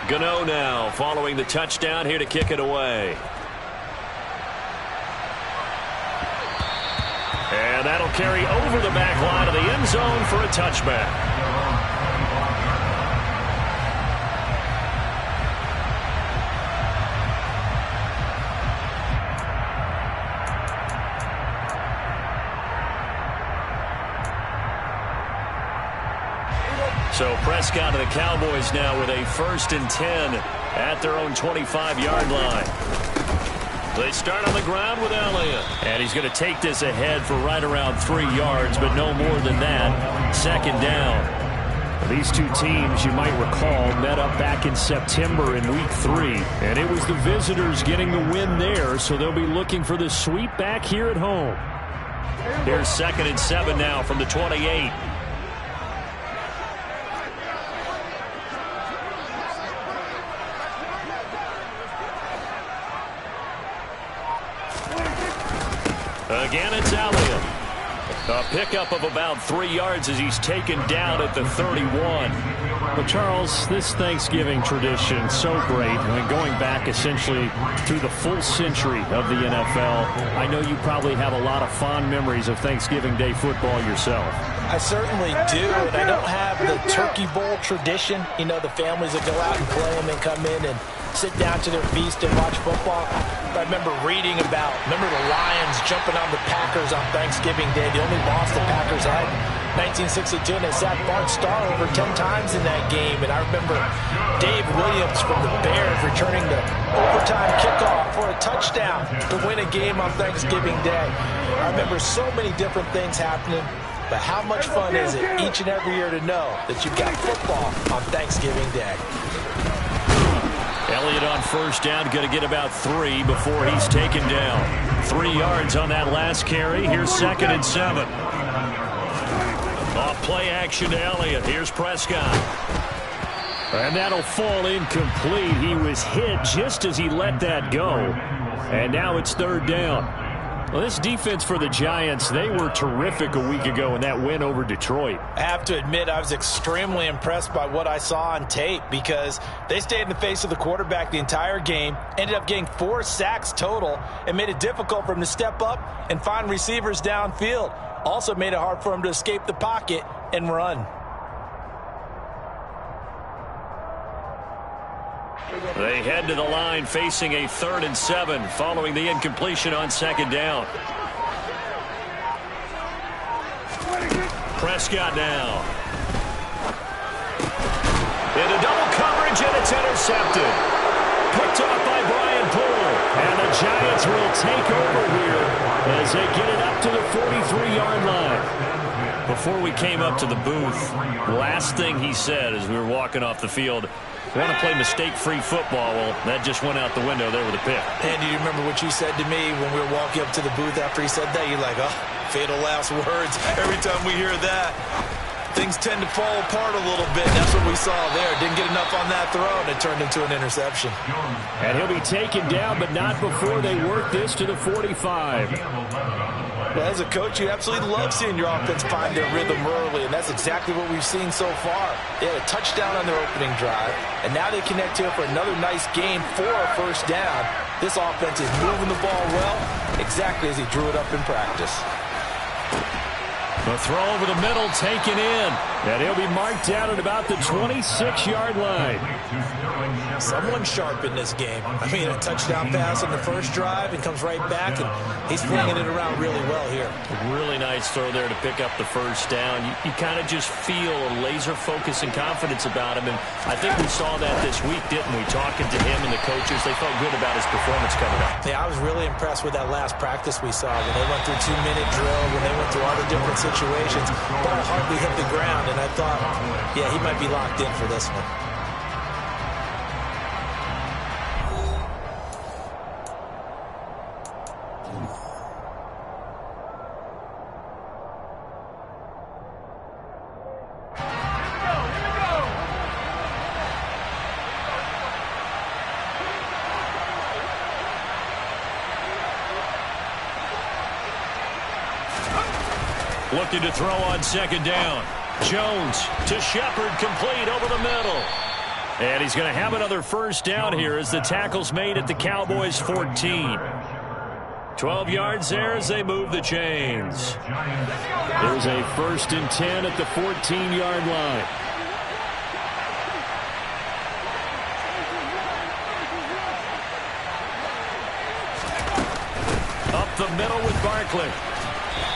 Gano now following the touchdown here to kick it away. And that'll carry over the back line of the end zone for a touchback. So Prescott and the Cowboys now with a 1st and 10 at their own 25-yard line. They start on the ground with Elliott. And he's going to take this ahead for right around 3 yards, but no more than that. 2nd down. These two teams, you might recall, met up back in September in Week 3. And it was the visitors getting the win there, so they'll be looking for the sweep back here at home. Here's 2nd and 7 now from the 28. Again, it's Elliott. A pickup of about 3 yards as he's taken down at the 31. But, Charles, this Thanksgiving tradition, so great. I mean, going back essentially through the full century of the NFL, I know you probably have a lot of fond memories of Thanksgiving Day football yourself. I certainly do, and I don't have the Turkey Bowl tradition. You know, the families that go out and play them and come in and sit down to their feast and watch football. I remember reading about, the Lions jumping on the Packers on Thanksgiving Day. The only loss the Packers had in 1962, and they sacked Bart Starr over 10 times in that game. And I remember Dave Williams from the Bears returning the overtime kickoff for a touchdown to win a game on Thanksgiving Day. I remember so many different things happening. But how much fun is it each and every year to know that you've got football on Thanksgiving Day? Elliott on 1st down, going to get about 3 before he's taken down. 3 yards on that last carry. Here's 2nd and 7. Off play action to Elliott. Here's Prescott. And that'll fall incomplete. He was hit just as he let that go. And now it's 3rd down. Well, this defense for the Giants, they were terrific a week ago in that win over Detroit. I have to admit, I was extremely impressed by what I saw on tape because they stayed in the face of the quarterback the entire game, ended up getting 4 sacks total, and made it difficult for him to step up and find receivers downfield. Also made it hard for him to escape the pocket and run. They head to the line facing a 3rd and 7 following the incompletion on 2nd down. Prescott now. Into double coverage, and it's intercepted. Picked off by Brian Poole. And the Giants will take over here as they get it up to the 43-yard line. Before we came up to the booth, last thing he said as we were walking off the field, we want to play mistake-free football. Well, that just went out the window there with a pick. And do you remember what you said to me when we were walking up to the booth after he said that? You're like, oh, fatal last words. Every time we hear that, things tend to fall apart a little bit. That's what we saw there. Didn't get enough on that throw, and it turned into an interception. And he'll be taken down, but not before they work this to the 45. Well, as a coach, you absolutely love seeing your offense find their rhythm early, and that's exactly what we've seen so far. They had a touchdown on their opening drive, and now they connect here for another nice gain for a 1st down. This offense is moving the ball well, exactly as he drew it up in practice. The throw over the middle taken in. And he'll be marked down at about the 26-yard line. Someone sharp in this game. I mean, a touchdown pass on the first drive and comes right back, and he's flinging it around really well here. Really nice throw there to pick up the 1st down. You kind of just feel a laser focus and confidence about him, and I think we saw that this week, didn't we? Talking to him and the coaches, they felt good about his performance coming up. Yeah, I was really impressed with that last practice we saw when they went through 2-minute drill, when they went through all the different situations. Ball hardly hit the ground, and I thought, yeah, he might be locked in for this one. Looking to throw on second down. Jones to Shepard, complete over the middle. And he's going to have another first down here as the tackle's made at the Cowboys' 14. 12 yards there as they move the chains. There's a 1st and 10 at the 14-yard line. Up the middle with Barkley.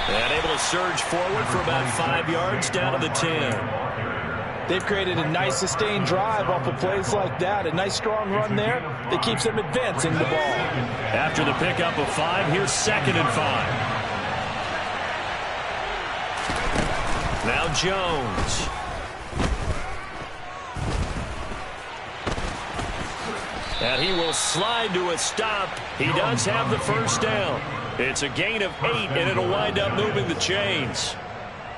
And able to surge forward for about 5 yards down to the 10. They've created a nice sustained drive off of plays like that. A nice strong run there that keeps them advancing the ball. After the pickup of 5, here's 2nd and 5. Now Jones. And he will slide to a stop. He does have the first down. It's a gain of 8, and it'll wind up moving the chains.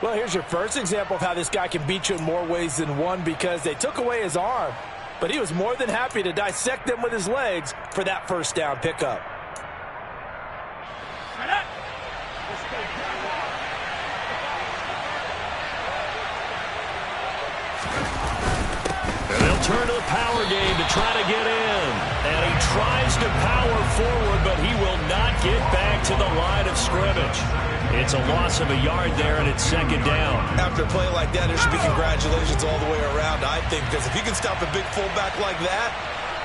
Well, here's your first example of how this guy can beat you in more ways than one, because they took away his arm, but he was more than happy to dissect them with his legs for that first down pickup. And they'll turn to the power game to try to get in. And he tries to power forward, but he will not get back to the line of scrimmage. It's a loss of a yard there, and it's 2nd down. After a play like that, there should be congratulations all the way around, I think, because if you can stop a big fullback like that,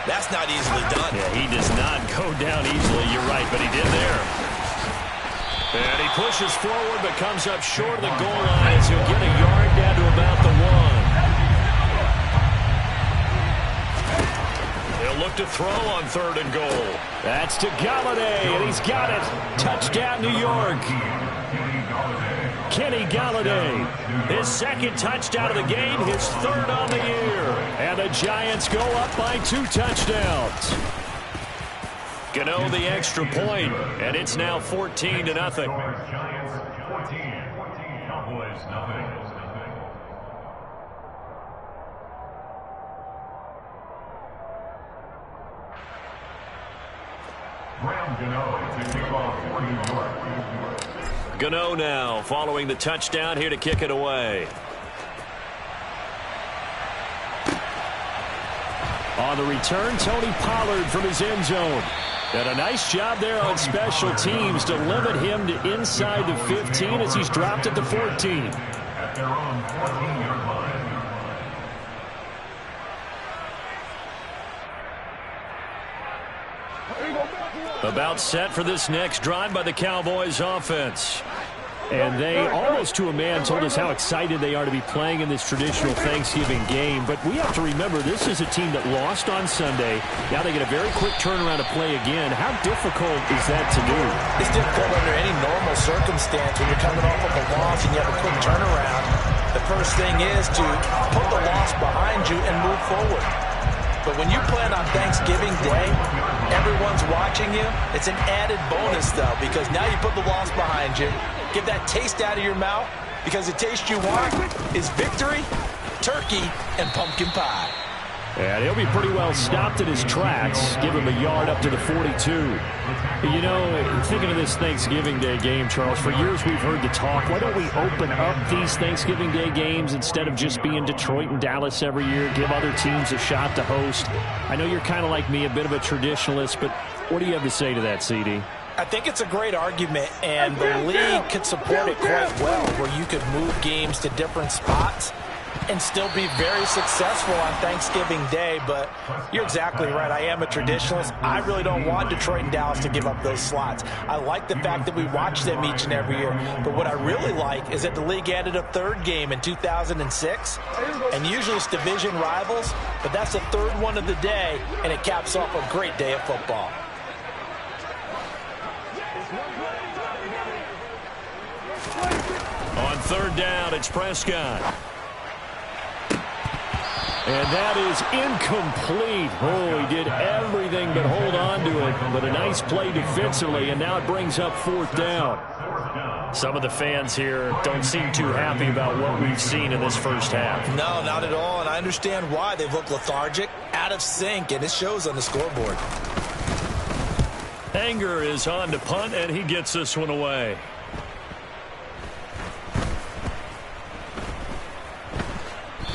that's not easily done. Yeah, he does not go down easily, you're right, but he did there. And he pushes forward, but comes up short of the goal line as he'll get a yard down to about the 1. He'll look to throw on 3rd and goal. That's to Galladay, and he's got it. Touchdown, New York. Kenny Galladay, his 2nd touchdown of the game, his 3rd on the year. And the Giants go up by 2 touchdowns. Gano the extra point, and it's now 14-0. Giants 14, Cowboys nothing. Graham Gano to kick off for New York. Gano now following the touchdown here to kick it away. On the return, Tony Pollard from his end zone. And a nice job there on special teams to limit him to inside the 15 as he's dropped at the 14. At their own 14-yard line. About set for this next drive by the Cowboys offense. And they, almost to a man, told us how excited they are to be playing in this traditional Thanksgiving game. But we have to remember, this is a team that lost on Sunday. Now they get a very quick turnaround to play again. How difficult is that to do? It's difficult under any normal circumstance when you're coming off of a loss and you have a quick turnaround. The first thing is to put the loss behind you and move forward. But when you play on Thanksgiving Day, everyone's watching you. It's an added bonus, though, because now you put the loss behind you. Get that taste out of your mouth, because the taste you want is victory, turkey, and pumpkin pie. And he'll be pretty well stopped in his tracks. Give him a yard up to the 42. You know, thinking of this Thanksgiving Day game, Charles, for years we've heard the talk, why don't we open up these Thanksgiving Day games instead of just being Detroit and Dallas every year, give other teams a shot to host? I know you're kind of like me, a bit of a traditionalist, but what do you have to say to that, CD? I think it's a great argument, and the league could support it quite well, where you could move games to different spots and still be very successful on Thanksgiving Day. But you're exactly right. I am a traditionalist. I really don't want Detroit and Dallas to give up those slots. I like the fact that we watch them each and every year. But what I really like is that the league added a third game in 2006. And usually it's division rivals, but that's the third one of the day, and it caps off a great day of football. On third down, it's Prescott. And that is incomplete. Oh, he did everything but hold on to it. But a nice play defensively, and now it brings up fourth down. Some of the fans here don't seem too happy about what we've seen in this first half. No, not at all, and I understand why. They've looked lethargic, out of sync, and it shows on the scoreboard. Anger is on to punt, and he gets this one away.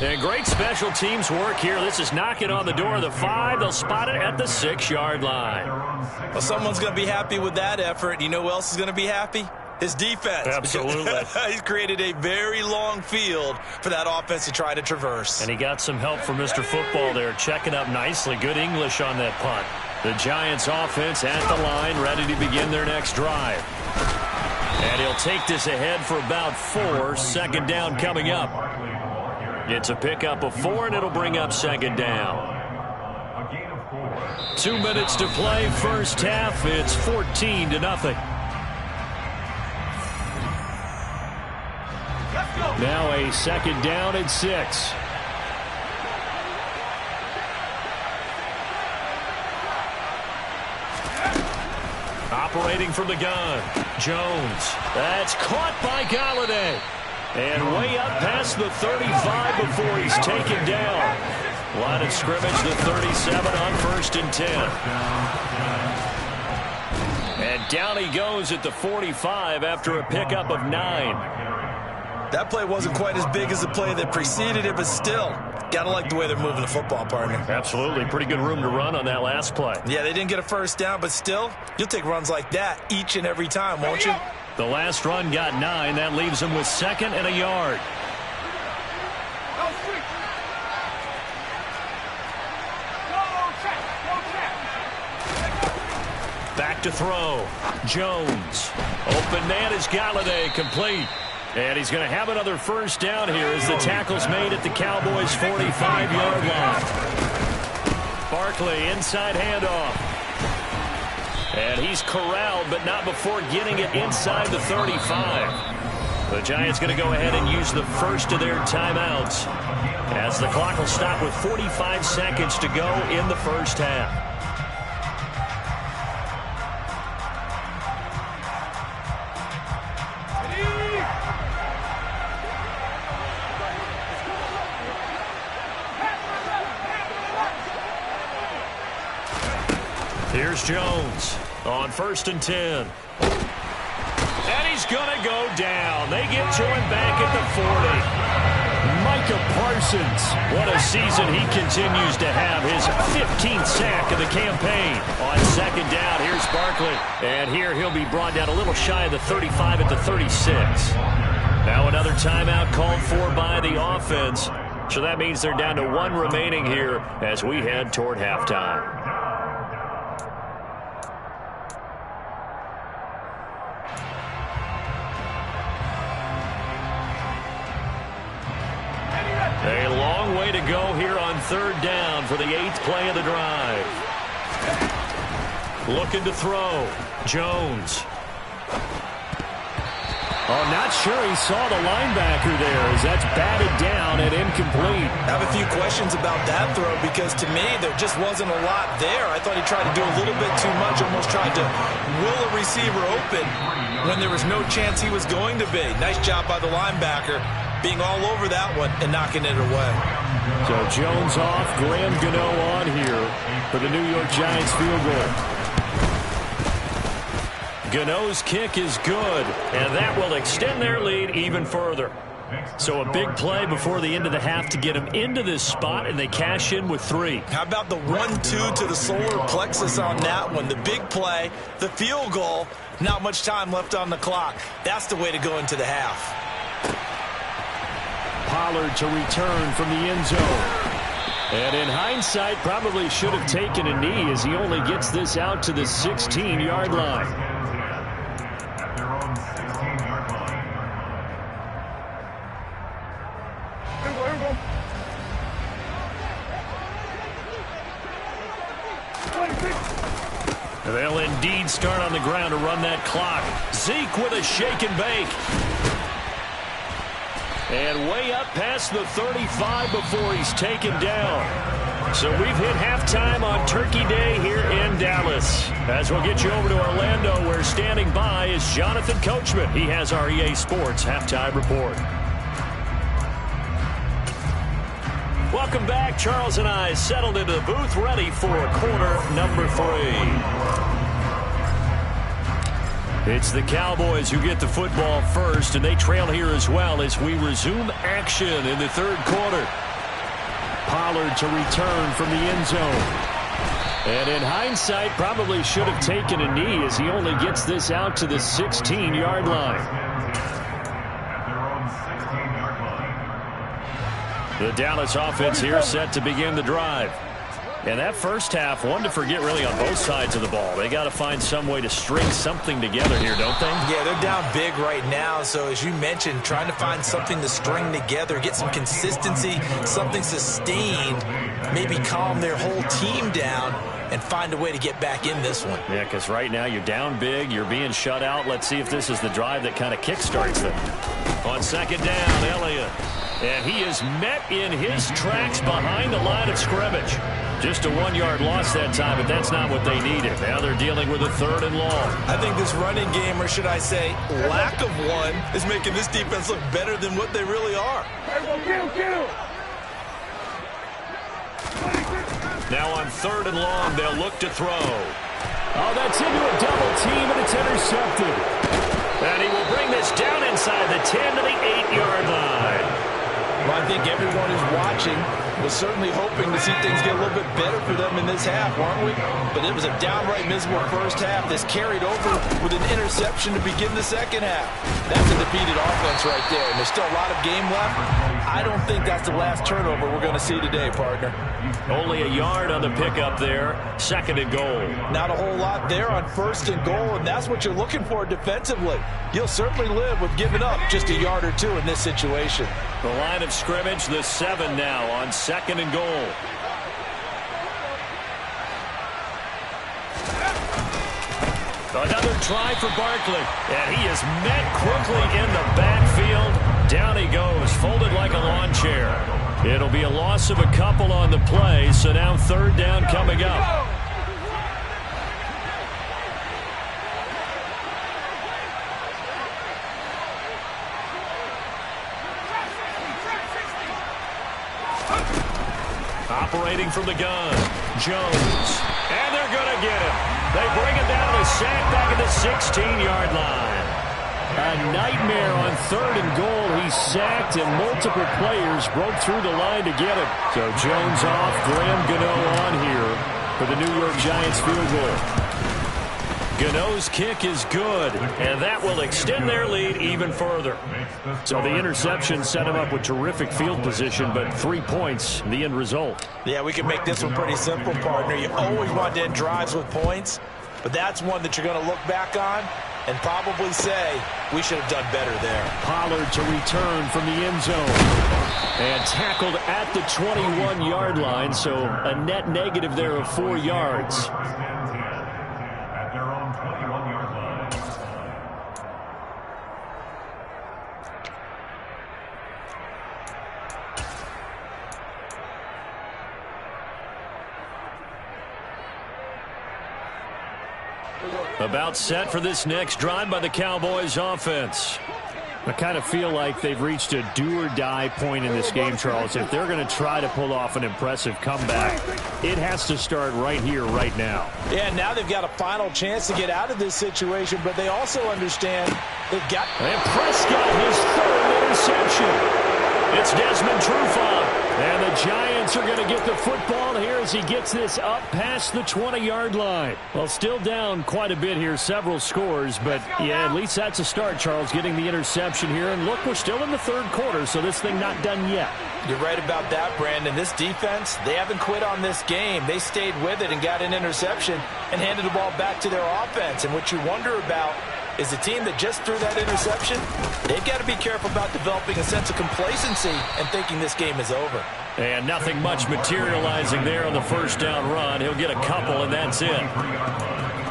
And great special teams work here. This is knocking on the door of the 5. They'll spot it at the 6-yard line. Well, someone's going to be happy with that effort. You know who else is going to be happy? His defense. Absolutely. He's created a very long field for that offense to try to traverse. And he got some help from Mr. Football there, checking up nicely. Good English on that punt. The Giants offense at the line, ready to begin their next drive. And he'll take this ahead for about 4. Second down coming up. It's a pickup of 4, and it'll bring up second down. 2 minutes to play, first half. It's 14-0. Now a second down and 6. Operating from the gun, Jones. That's caught by Galladay. And way up past the 35 before he's taken down. Line of scrimmage, the 37 on 1st and 10. And down he goes at the 45 after a pickup of 9. That play wasn't quite as big as the play that preceded it, but still, got to like the way they're moving the football, partner. Absolutely. Pretty good room to run on that last play. Yeah, they didn't get a first down, but still, you'll take runs like that each and every time, won't you? The last run got 9. That leaves him with 2nd and a yard. Back to throw. Jones. Open man is Galladay, complete. And he's going to have another first down here as the tackle's made at the Cowboys' 45-yard line. Barkley, inside handoff. And he's corralled, but not before getting it inside the 35. The Giants going to go ahead and use the first of their timeouts as the clock will stop with 45 seconds to go in the first half. Here's Jones on 1st and 10. And he's going to go down. They get to him back at the 40. Micah Parsons. What a season he continues to have. His 15th sack of the campaign. On second down, here's Barkley. And here he'll be brought down a little shy of the 35 at the 36. Now another timeout called for by the offense. So that means they're down to 1 remaining here as we head toward halftime. A long way to go here on 3rd down for the 8th play of the drive. Looking to throw. Jones. Oh, not sure he saw the linebacker there as that's batted down and incomplete. I have a few questions about that throw because to me there just wasn't a lot there. I thought he tried to do a little bit too much, almost tried to will a receiver open when there was no chance he was going to be. Nice job by the linebacker being all over that one and knocking it away. So Jones off, Graham Gano on here for the New York Giants field goal. Gano's kick is good, and that will extend their lead even further. So a big play before the end of the half to get them into this spot, and they cash in with 3. How about the 1-2 to the solar plexus on that one? The big play, the field goal, not much time left on the clock. That's the way to go into the half. Pollard to return from the end zone. And in hindsight, probably should have taken a knee as he only gets this out to the 16-yard line. They'll indeed start on the ground to run that clock. Zeke with a shake and bake. And way up past the 35 before he's taken down. So we've hit halftime on Turkey Day here in Dallas. As we'll get you over to Orlando, where standing by is Jonathan Coachman. He has our EA Sports Halftime Report. Welcome back. Charles and I settled into the booth, ready for quarter number 3. It's the Cowboys who get the football first, and they trail here as well as we resume action in the 3rd quarter. Pollard to return from the end zone. And in hindsight, probably should have taken a knee as he only gets this out to the 16-yard line. The Dallas offense here set to begin the drive. And that first half, one to forget really on both sides of the ball. They got to find some way to string something together here, don't they? Yeah, they're down big right now. So as you mentioned, trying to find something to string together, get some consistency, something sustained, maybe calm their whole team down and find a way to get back in this one. Yeah, because right now you're down big, you're being shut out. Let's see if this is the drive that kind of kickstarts them. On second down, Elliott. And he is met in his tracks behind the line of scrimmage. Just a 1-yard loss that time, but that's not what they needed. Now they're dealing with a 3rd and long. I think this running game, or should I say lack of one, is making this defense look better than what they really are. Now on 3rd and long, they'll look to throw. Oh, that's into a double team, and it's intercepted. And he will bring this down inside the 10 to the 8-yard line. Well, I think everyone who's watching was certainly hoping to see things get a little bit better for them in this half, weren't we? But it was a downright miserable first half that's carried over with an interception to begin the second half. That's a defeated offense right there, and there's still a lot of game left. I don't think that's the last turnover we're going to see today, partner. Only a yard on the pickup there. 2nd and goal. Not a whole lot there on 1st and goal, and that's what you're looking for defensively. You'll certainly live with giving up just a yard or two in this situation. The line of scrimmage, the 7 now on 2nd and goal. Another try for Barkley, and he is met quickly in the backfield. Down he goes, folded like a lawn chair. It'll be a loss of a couple on the play, so now 3rd down coming up. Operating from the gun, Jones. And they're going to get him. They bring him down to a sack back at the 16-yard line. A nightmare on 3rd and goal. He's sacked, and multiple players broke through the line to get him. So Jones off, Graham Gano on here for the New York Giants field goal. Gano's kick is good, and that will extend their lead even further. So the interception set him up with terrific field position, but 3 points, the end result. Yeah, we can make this one pretty simple, partner. You always want to end drives with points, but that's one that you're going to look back on and probably say, we should have done better there. Pollard to return from the end zone. And tackled at the 21-yard line, so a net negative there of 4 yards. At their own 21-yard line. About set for this next drive by the Cowboys offense. I kind of feel like they've reached a do-or-die point in this game, Charles. If they're going to try to pull off an impressive comeback, it has to start right here, right now. Yeah, now they've got a final chance to get out of this situation, but they also understand they've got... And Prescott, his 3rd interception. It's Desmond Trufant. And the Giants are going to get the football here as he gets this up past the 20-yard line. Well, still down quite a bit here, several scores, but yeah, at least that's a start, Charles, getting the interception here. And look, we're still in the 3rd quarter, so this thing not done yet. You're right about that, Brandon. This defense, they haven't quit on this game. They stayed with it and got an interception and handed the ball back to their offense. And what you wonder about is the team that just threw that interception, they've got to be careful about developing a sense of complacency and thinking this game is over. And nothing much materializing there on the 1st down run. He'll get a couple, and that's it.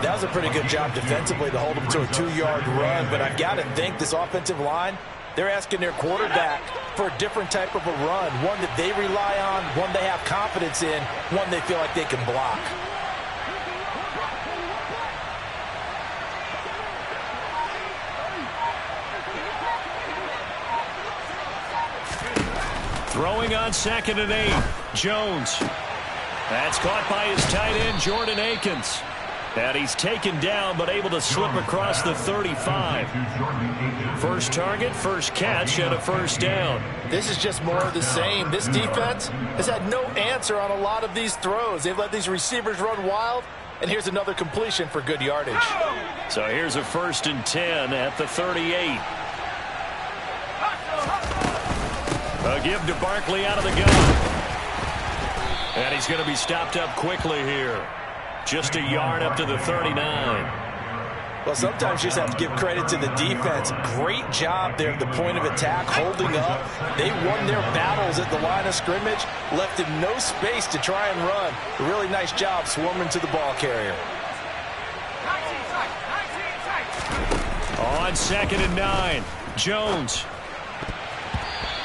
That was a pretty good job defensively to hold him to a 2-yard run, but I've got to think this offensive line, they're asking their quarterback for a different type of a run, one that they rely on, one they have confidence in, one they feel like they can block. Throwing on 2nd and 8, Jones. That's caught by his tight end, Jordan Akins. And he's taken down, but able to slip across the 35. First target, first catch, and a first down. This is just more of the same. This defense has had no answer on a lot of these throws. They've let these receivers run wild, and here's another completion for good yardage. So here's a 1st and 10 at the 38. A give to Barkley out of the gun. And he's going to be stopped up quickly here. Just a yard up to the 39. Well, sometimes you just have to give credit to the defense. Great job there at the point of attack, holding up. They won their battles at the line of scrimmage, left him no space to try and run. A really nice job swarming to the ball carrier. On 2nd and 9, Jones.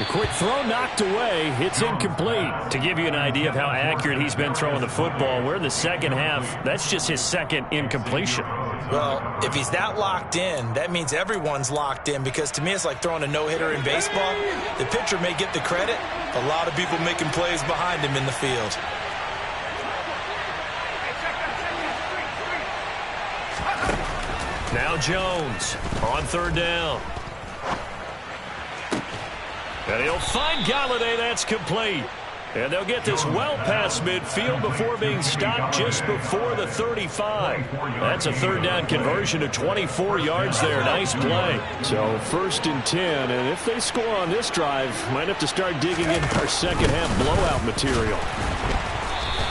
The quick throw knocked away. It's incomplete. To give you an idea of how accurate he's been throwing the football, we're in the second half. That's just his second incompletion. Well, if he's that locked in, that means everyone's locked in, because to me it's like throwing a no-hitter in baseball. The pitcher may get the credit. A lot of people making plays behind him in the field. Now Jones on 3rd down. And he'll find Galladay. That's complete. And they'll get this well past midfield before being stopped just before the 35. That's a 3rd down conversion to 24 yards there. Nice play. So 1st and 10, and if they score on this drive, might have to start digging into our second half blowout material.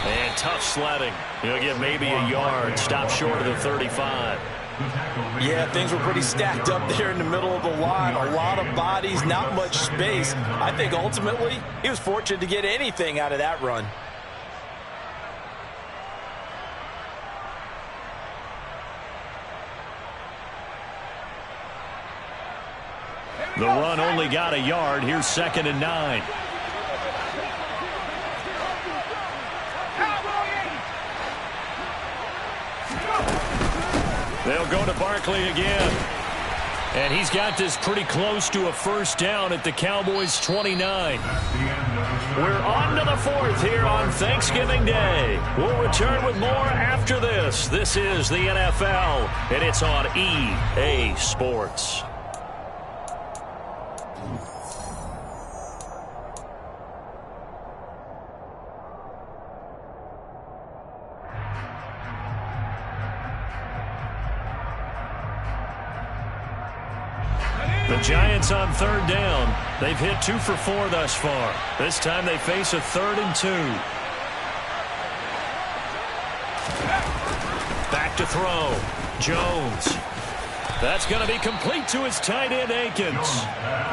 And tough sledding. He'll get maybe a yard. Stop short of the 35. Yeah, things were pretty stacked up there in the middle of the line. A lot of bodies, not much space. I think ultimately he was fortunate to get anything out of that run. The run only got a yard. Here's 2nd and 9. They'll go to Barkley again. And he's got this pretty close to a 1st down at the Cowboys' 29. We're on to the 4th here on Thanksgiving Day. We'll return with more after this. This is the NFL, and it's on EA Sports. The Giants on 3rd down. They've hit 2 for 4 thus far. This time they face a 3rd and 2. Back to throw. Jones. That's going to be complete to his tight end, Akins.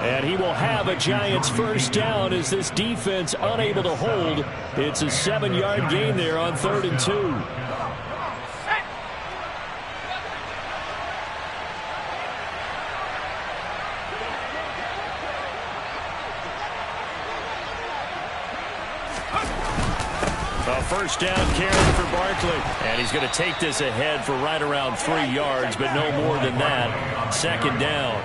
And he will have a Giants 1st down as this defense unable to hold. It's a 7-yard gain there on 3rd and 2. A 1st down carry for Barkley. And he's going to take this ahead for right around 3 yards, but no more than that. 2nd down.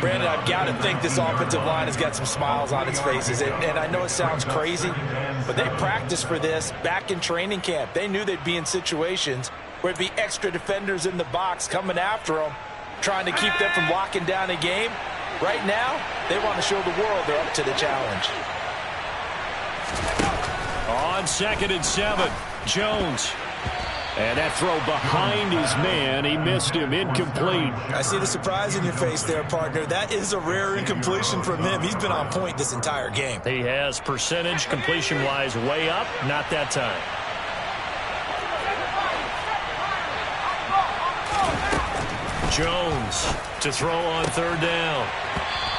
Brandon, I've got to think this offensive line has got some smiles on its faces. And I know it sounds crazy, but they practiced for this back in training camp. They knew they'd be in situations where it'd be extra defenders in the box coming after them, trying to keep them from locking down a game. Right now, they want to show the world they're up to the challenge. On 2nd and 7, Jones. And that throw behind his man, he missed him, incomplete. I see the surprise in your face there, partner. That is a rare incompletion from him. He's been on point this entire game. He has percentage completion-wise way up, not that time. Jones to throw on 3rd down.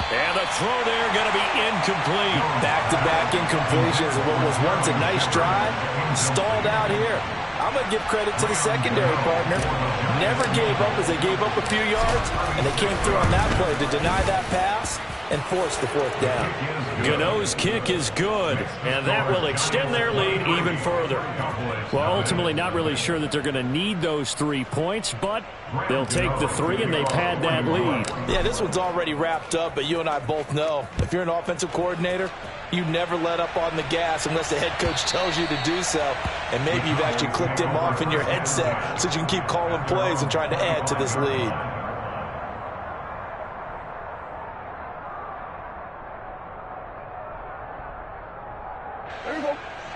And the throw there going to be incomplete. Back-to-back incompletions of what was once a nice drive, stalled out here. I'm going to give credit to the secondary partner. Never gave up as they gave up a few yards, and they came through on that play to deny that pass and force the 4th down. Gano's kick is good, and that will extend their lead even further. Well, ultimately not really sure that they're going to need those 3 points, but they'll take the 3 and they've had that lead. Yeah, this one's already wrapped up, but you and I both know if you're an offensive coordinator, you never let up on the gas unless the head coach tells you to do so, and maybe you've actually clipped kicked him off in your headset so you can keep calling plays and trying to add to this lead.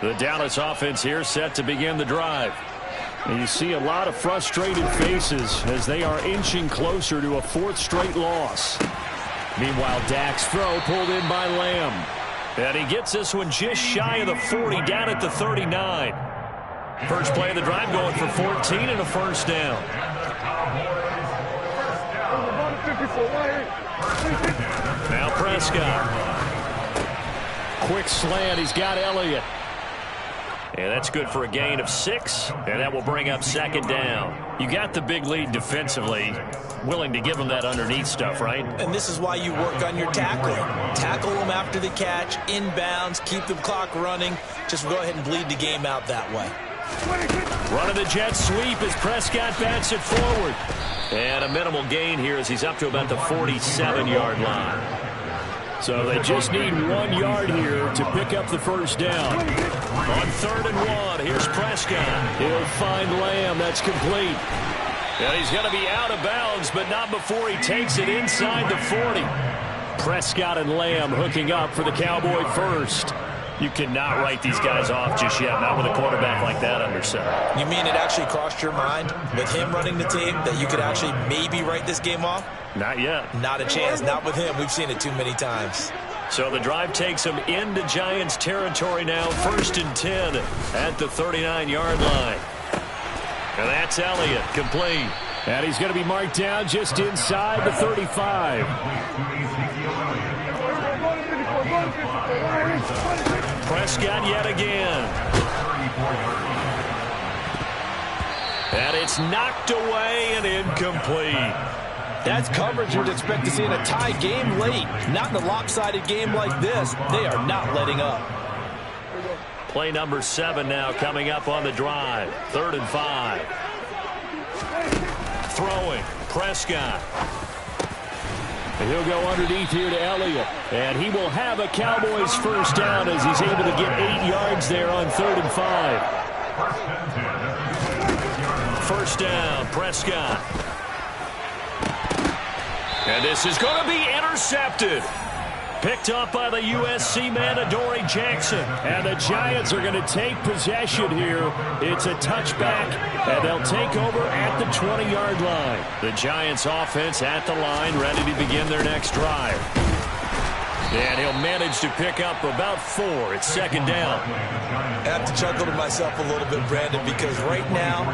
The Dallas offense here set to begin the drive. And you see a lot of frustrated faces as they are inching closer to a fourth straight loss. Meanwhile, Dak's throw pulled in by Lamb. And he gets this one just shy of the 40, down at the 39. First play of the drive going for 14 and a first down. Now Prescott. Quick slant. He's got Elliott. And that's good for a gain of 6, and that will bring up second down. You got the big lead defensively, willing to give them that underneath stuff, right? And this is why you work on your tackling. Tackle them after the catch, inbounds, keep the clock running. Just go ahead and bleed the game out that way. Running the jet sweep as Prescott bats it forward. And a minimal gain here as he's up to about the 47-yard line. So they just need 1 yard here to pick up the first down. On 3rd and 1, here's Prescott. He'll find Lamb. That's complete. And he's going to be out of bounds, but not before he takes it inside the 40. Prescott and Lamb hooking up for the Cowboy first. You cannot write these guys off just yet, not with a quarterback like that under center. You mean it actually crossed your mind with him running the team that you could actually maybe write this game off? Not yet. Not a chance. Not with him. We've seen it too many times. So the drive takes him into Giants territory now. 1st and 10 at the 39-yard line. And that's Elliott, complete. And he's going to be marked down just inside the 35. Prescott yet again. And it's knocked away and incomplete. That's coverage you'd expect to see in a tie game late. Not in a lopsided game like this. They are not letting up. Play number 7 now coming up on the drive. 3rd and 5. Throwing. Prescott. And he'll go underneath here to Elliott. And he will have a Cowboys first down as he's able to get 8 yards there on 3rd and 5. First down, Prescott. And this is going to be intercepted. Picked up by the USC man, Adoree Jackson. And the Giants are going to take possession here. It's a touchback, and they'll take over at the 20-yard line. The Giants offense at the line, ready to begin their next drive. And he'll manage to pick up about 4. It's 2nd down. I have to chuckle to myself a little bit, Brandon, because right now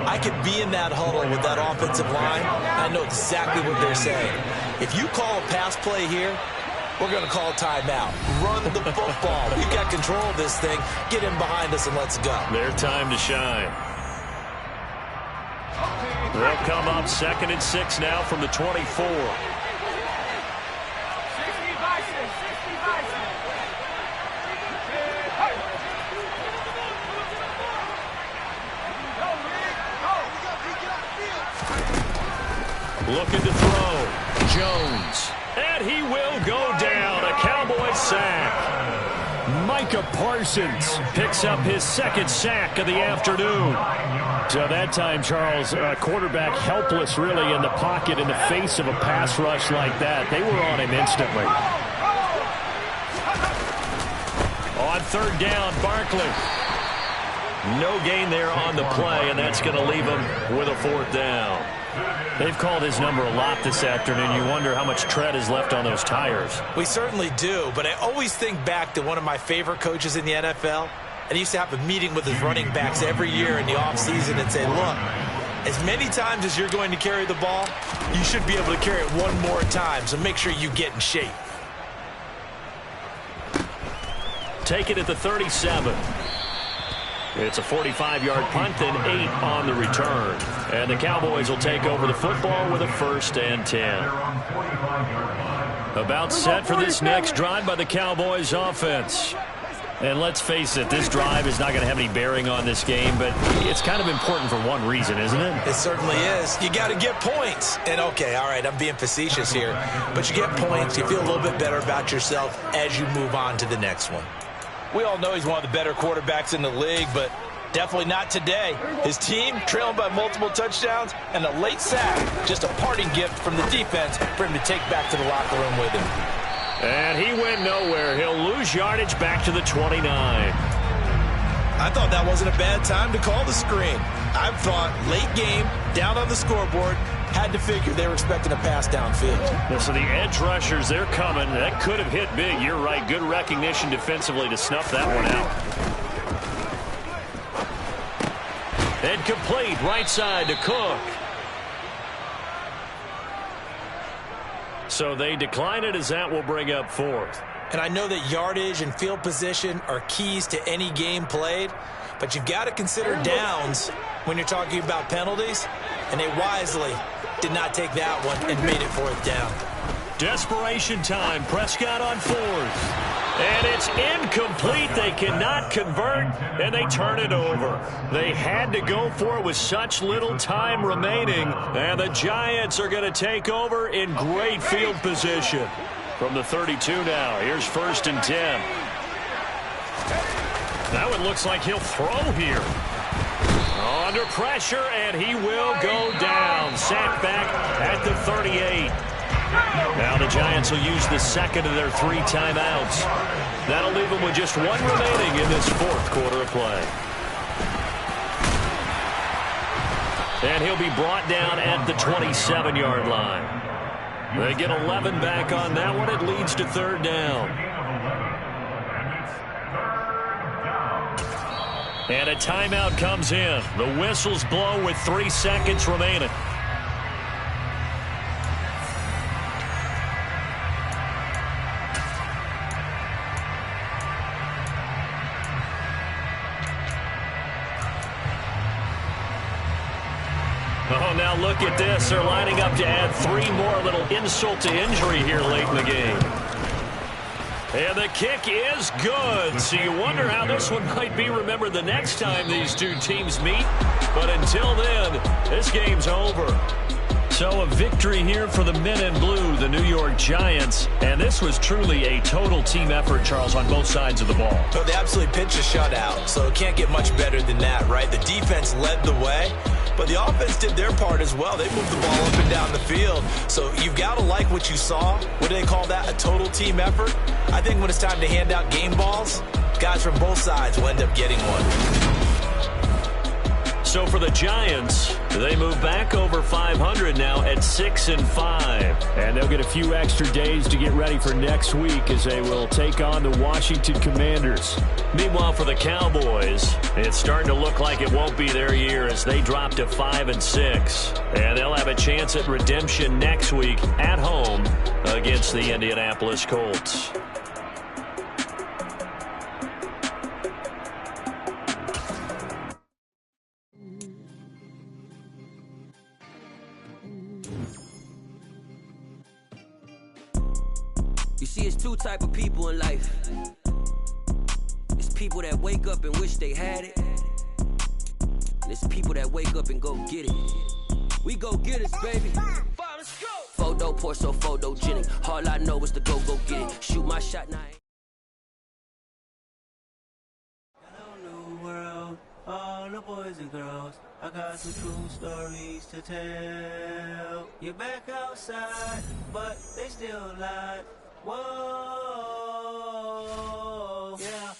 I could be in that huddle with that offensive line. I know exactly what they're saying. If you call a pass play here, we're going to call a timeout. Run the football. We've got control of this thing. Get him behind us and let's go. Their time to shine. They'll come up 2nd and 6 now from the 24. Looking to throw. Jones. And he will go down. A Cowboy sack. Micah Parsons picks up his 2nd sack of the afternoon. So that time, Charles, quarterback helpless really in the pocket in the face of a pass rush like that. They were on him instantly. On 3rd down, Barkley. No gain there on the play, and that's going to leave him with a 4th down. They've called his number a lot this afternoon. You wonder how much tread is left on those tires. We certainly do, but I always think back to one of my favorite coaches in the NFL. And he used to have a meeting with his running backs every year in the offseason and say, look, as many times as you're going to carry the ball, you should be able to carry it one more time, so make sure you get in shape. Take it at the 37. It's a 45-yard punt, then 8 on the return. And the Cowboys will take over the football with a 1st and 10. About set for this next drive by the Cowboys offense. And let's face it, this drive is not going to have any bearing on this game, but it's kind of important for one reason, isn't it? It certainly is. You got to get points. And, okay, all right, I'm being facetious here. But you get points, you feel a little bit better about yourself as you move on to the next one. We all know he's one of the better quarterbacks in the league, but Definitely not today. His team trailing by multiple touchdowns and a late sack. Just a parting gift from the defense for him to take back to the locker room with him. And he went nowhere. He'll lose yardage back to the 29. I thought that wasn't a bad time to call the screen. I thought late game, down on the scoreboard, had to figure they were expecting a pass downfield. So the edge rushers, they're coming. That could have hit big. You're right. Good recognition defensively to snuff that one out. And complete right side to Cook. So they decline it as that will bring up fourth. And I know that yardage and field position are keys to any game played, but you've got to consider downs when you're talking about penalties, and they wisely did not take that one and made it fourth down. Desperation time. Prescott on fourth. And it's incomplete. They cannot convert, and they turn it over. They had to go for it with such little time remaining, and the Giants are going to take over in great field position. From the 32 now, here's 1st and 10. Now it looks like he'll throw here. Under pressure, and he will go down. Sacked back at the 38. Now the Giants will use the second of their 3 timeouts. That'll leave them with just 1 remaining in this 4th quarter of play. And he'll be brought down at the 27-yard line. They get 11 back on that one. It leads to 3rd down. And a timeout comes in. The whistles blow with 3 seconds remaining. Oh, now look at this. They're lining up to add 3 more. Little insult to injury here late in the game. And the kick is good. So you wonder how this one might be remembered the next time these two teams meet. But until then, this game's over. So a victory here for the men in blue, the New York Giants. And this was truly a total team effort, Charles, on both sides of the ball. Well, they absolutely pitched a shutout, so it can't get much better than that, right? The defense led the way, but the offense did their part as well. They moved the ball up and down the field. So you've got to like what you saw. What do they call that? A total team effort? I think when it's time to hand out game balls, guys from both sides will end up getting one. So for the Giants, they move back over 500 now at 6-5. And they'll get a few extra days to get ready for next week as they will take on the Washington Commanders. Meanwhile, for the Cowboys, it's starting to look like it won't be their year as they drop to 5-6. And they'll have a chance at redemption next week at home against the Indianapolis Colts. You see, it's 2 type of people in life. It's people that wake up and wish they had it. And it's people that wake up and go get it. We go get it, baby. Photo poor, so photogenic. All I know is to go get it. Shoot my shot now. Hello, new world, all the boys and girls. I got some true stories to tell. You're back outside, but they still alive. Whoa, yeah.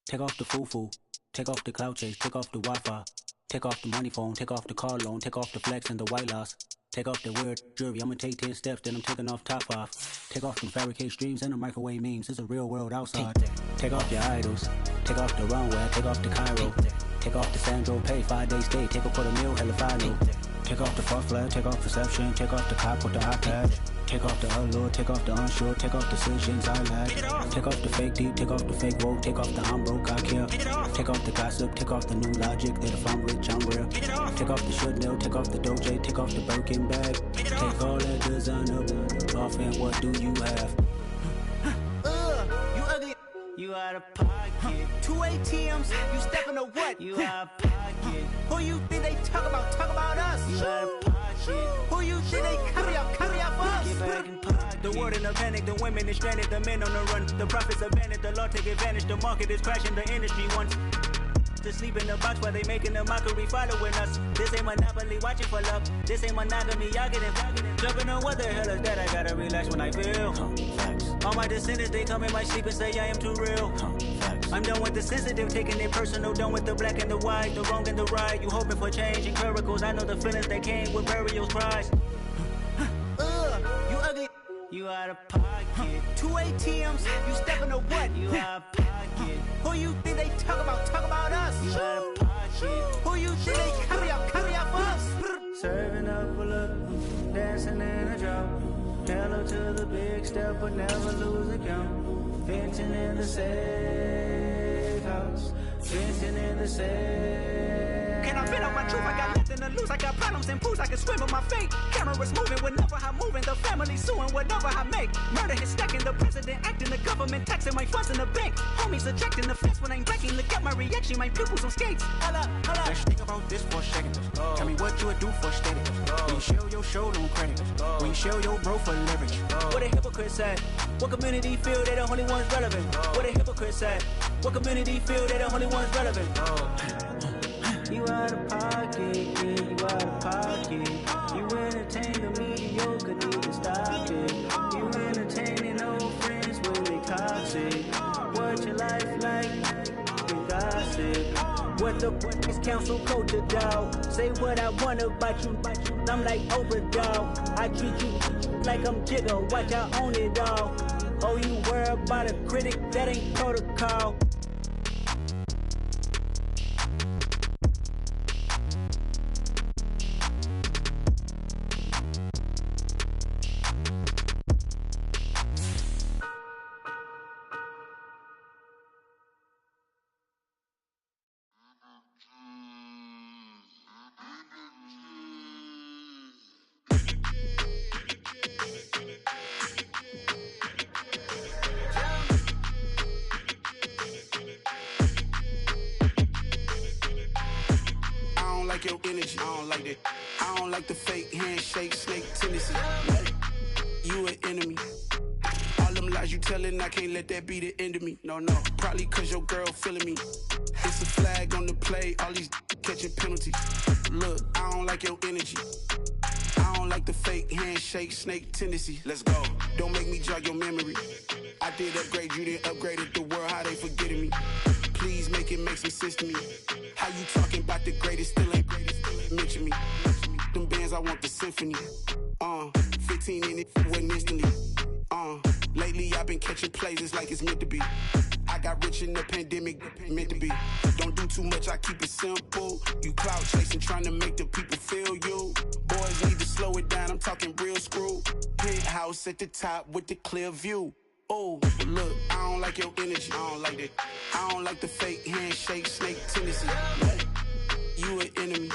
Take off the foo-foo, take off the cloud chase, take off the Wi-Fi, take off the money phone, take off the car loan, take off the flex and the white loss, take off the weird jewelry. I'ma take 10 steps, then I'm taking off top 5. Take off them fabricated streams and the microwave memes. It's a real world outside. Take off your idols, take off the runway, take off the Cairo, take off the Sandro Pay, 5-day stay, take a $250,000, hella final. Take off the false flag, take off perception, take off the cop with the iPad. Take off the allure, take off the unsure, take off decisions I lack. Take off the fake deep, take off the fake woke, take off the I'm broke, I care. Take off the gossip, take off the new logic that if I'm rich, I'm real. Take off the should know, take off the Doje, take off the Birkin bag. Take all that designer off and what do you have? You ugly. You out of pocket. 2 ATMs, you stepping to what? You out of pocket. Who you think they talk about? Talk about us. You out of pocket. Who you think they copy out for us? Get back in pocket. The world in a panic, the women is stranded, the men on the run. The profits abandoned, the law take advantage, the market is crashing, the industry wants. To sleep in the box while they making a mockery following us. This ain't Monopoly, watching for love. This ain't monogamy, y'all get it. Jumping on what the hell is that? I gotta relax when I feel. All my descendants, they come in my sleep and say I am too real. I'm done with the sensitive, taking it personal. Done with the black and the white, the wrong and the right. You hoping for change and miracles. I know the feelings that came with burials, cries. You ugly. You out of pocket. 2 ATMs, you stepping to what? You out of pocket. Who you think they talk about us? You out of pocket. Who you think they carry out for us? Serving up a look, dancing in a drop. Hello to the big step, but never lose a count. Venting in the safe house. Venting in the safe. Can I vent on my truth? I got nothing to lose. I got problems and booze. I can swim with my fate. Cameras moving whenever I'm moving. The family suing whatever I make. Murder is stacking. The president acting. The government taxing my funds in the bank. Homies ejecting the fence when I'm breaking. Look at my reaction. My pupils on skates. Hold up. Let's think about this for a second. Tell me what you would do for steady. When you show your show no credit. When you show your bro for leverage. What a hypocrite said. What community feel they the only ones relevant? What a hypocrite said. What community feel they the only ones relevant? You out of pocket, yeah, you out of pocket. You entertain the mediocre, need to stop it. You entertaining old friends when they toxic. What your life like? You gossip. What the fuck is council culture, dog? Say what I want about you. I'm like Oprah, dog. I treat you like I'm Jigga. Watch I own it all. Oh, you worry about a critic? That ain't protocol. Your energy, I don't like that. I don't like the fake handshake, snake tendency. You an enemy. All them lies you telling, I can't let that be the end of me. No, probably cause your girl feeling me. It's a flag on the play, all these catching penalties. Look, I don't like your energy. I don't like the fake handshake, snake tendency. Let's go. Don't make me jog your memory. I did upgrade, you didn't upgrade it. The world, how they forgetting me. Please make it make some sense to me. How you talking about the greatest, still ain't mention me. Them bands, I want the symphony. 15 in it, wasn't instantly. Lately I've been catching plays, it's like it's meant to be. I got rich in the pandemic, meant to be. Don't do too much, I keep it simple. You clout chasing, trying to make the people feel you. Boys need to slow it down, I'm talking real screw. Penthouse at the top with the clear view. Oh, look, I don't like your energy. I don't like that. I don't like the fake handshake, snake tendency. You an enemy.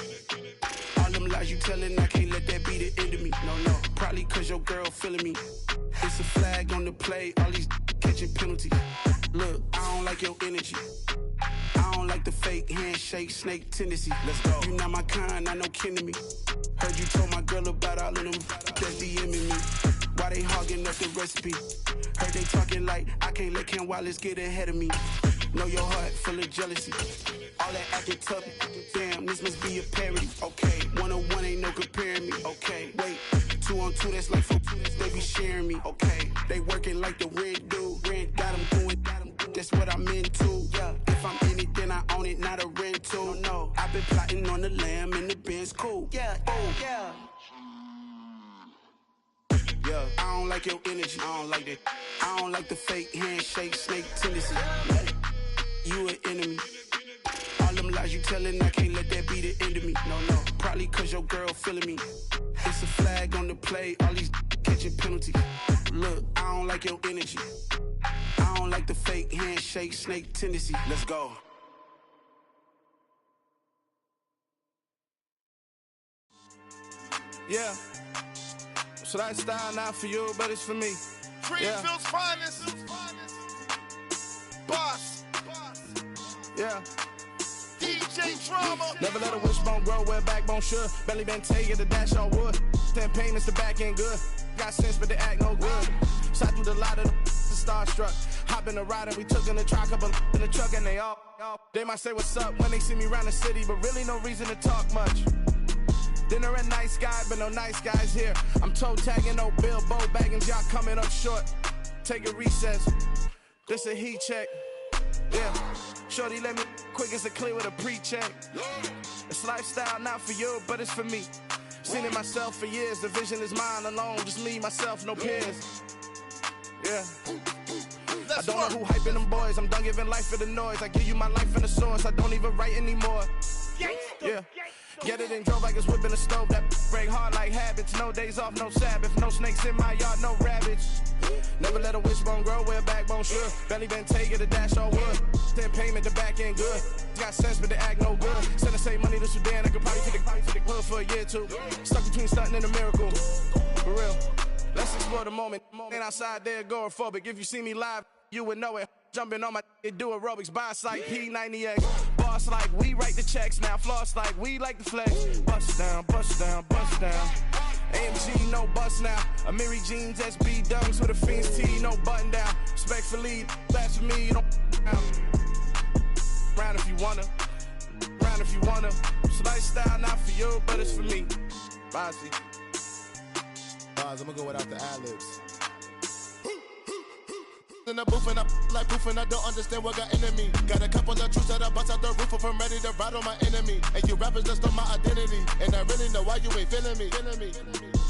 All them lies you telling, I can't let that be the end of me. No, probably cause your girl feeling me. It's a flag on the play, all these catching penalties. Look, I don't like your energy. I don't like the fake handshake, snake tendency. Let's go. You not my kind, I know kin to me. Heard you told my girl about all of them that's DMing me. Why they hogging up the recipe? Heard they talking like I can't let Ken Wallace get ahead of me. Know your heart full of jealousy. All that acting tough. Damn, this must be a parody. Okay, 101 ain't no comparing me. Okay, wait, 2 on 2, that's like 4. They be sharing me. Okay, they working like the rent do. Rent got them going. That's what I'm into. Yeah, if I'm in it, then I own it, not a rental. No, I've been plotting on the lamb and the Benz cool. Yeah, oh yeah. Yeah, I don't like your energy. I don't like that. I don't like the fake handshake, snake tendency. You an enemy. All them lies you telling, I can't let that be the end of me. No, probably cause your girl feeling me. It's a flag on the play, all these catching penalties. Look, I don't like your energy. I don't like the fake handshake, snake tendency. Let's go. Yeah. So that style not for you, but it's for me. Greenfield's finest. Boss. Yeah. DJ Drama. Never let a wishbone grow where backbone should. Belly been taking the dash on wood. Ten payments, the back end good. Got sense, but they act no good. Shot through the lot of the starstruck. Hop in the ride and we took in the truck, couple in the truck, and they might say what's up when they see me around the city, but really no reason to talk much. Dinner at Nice Guy, but no nice guys here. I'm toe tagging, no Bilbo baggins, y'all coming up short. Take a recess. This a heat check. Yeah. Shorty let me quick as a clear with a pre-check. It's lifestyle, not for you, but it's for me. Seen it myself for years. The vision is mine alone. Just me, myself, no peers. Yeah. I don't know who hyping them boys. I'm done giving life for the noise. I give you my life in the source. I don't even write anymore. Yeah. Get it and drove like it's whipping a stove. That break hard like habits. No days off, no Sabbath. No snakes in my yard, no rabbits. Never let a wishbone grow where a backbone should. Belly been taking the dash all wood. Then payment, the back end good. Got sense, but they act no good. Send the same money to Sudan. I could probably take the hood for a year or two. Stuck between stunting and a miracle. For real. Let's explore the moment. Ain't outside there agoraphobic. If you see me live, you would know it. Jumping on my do aerobics. Boss like P90X. Boss like we write the checks now. Floss like we like the flex. Bust down, bust down, bust down. AMG, no bust now. Amiri jeans, SB dunks with a Fiends T, no button down. Respectfully, that's for me, you don't round if you wanna. Round if you wanna. It's lifestyle, not for you, but it's for me. Bossy. I'm gonna go without the ad-libs. In the booth and I like proof and I don't understand what got into me. Got a couple of truths that I bust out the roof if I'm ready to ride on my enemy. And you rappers just stole my identity, and I really know why you ain't feeling me.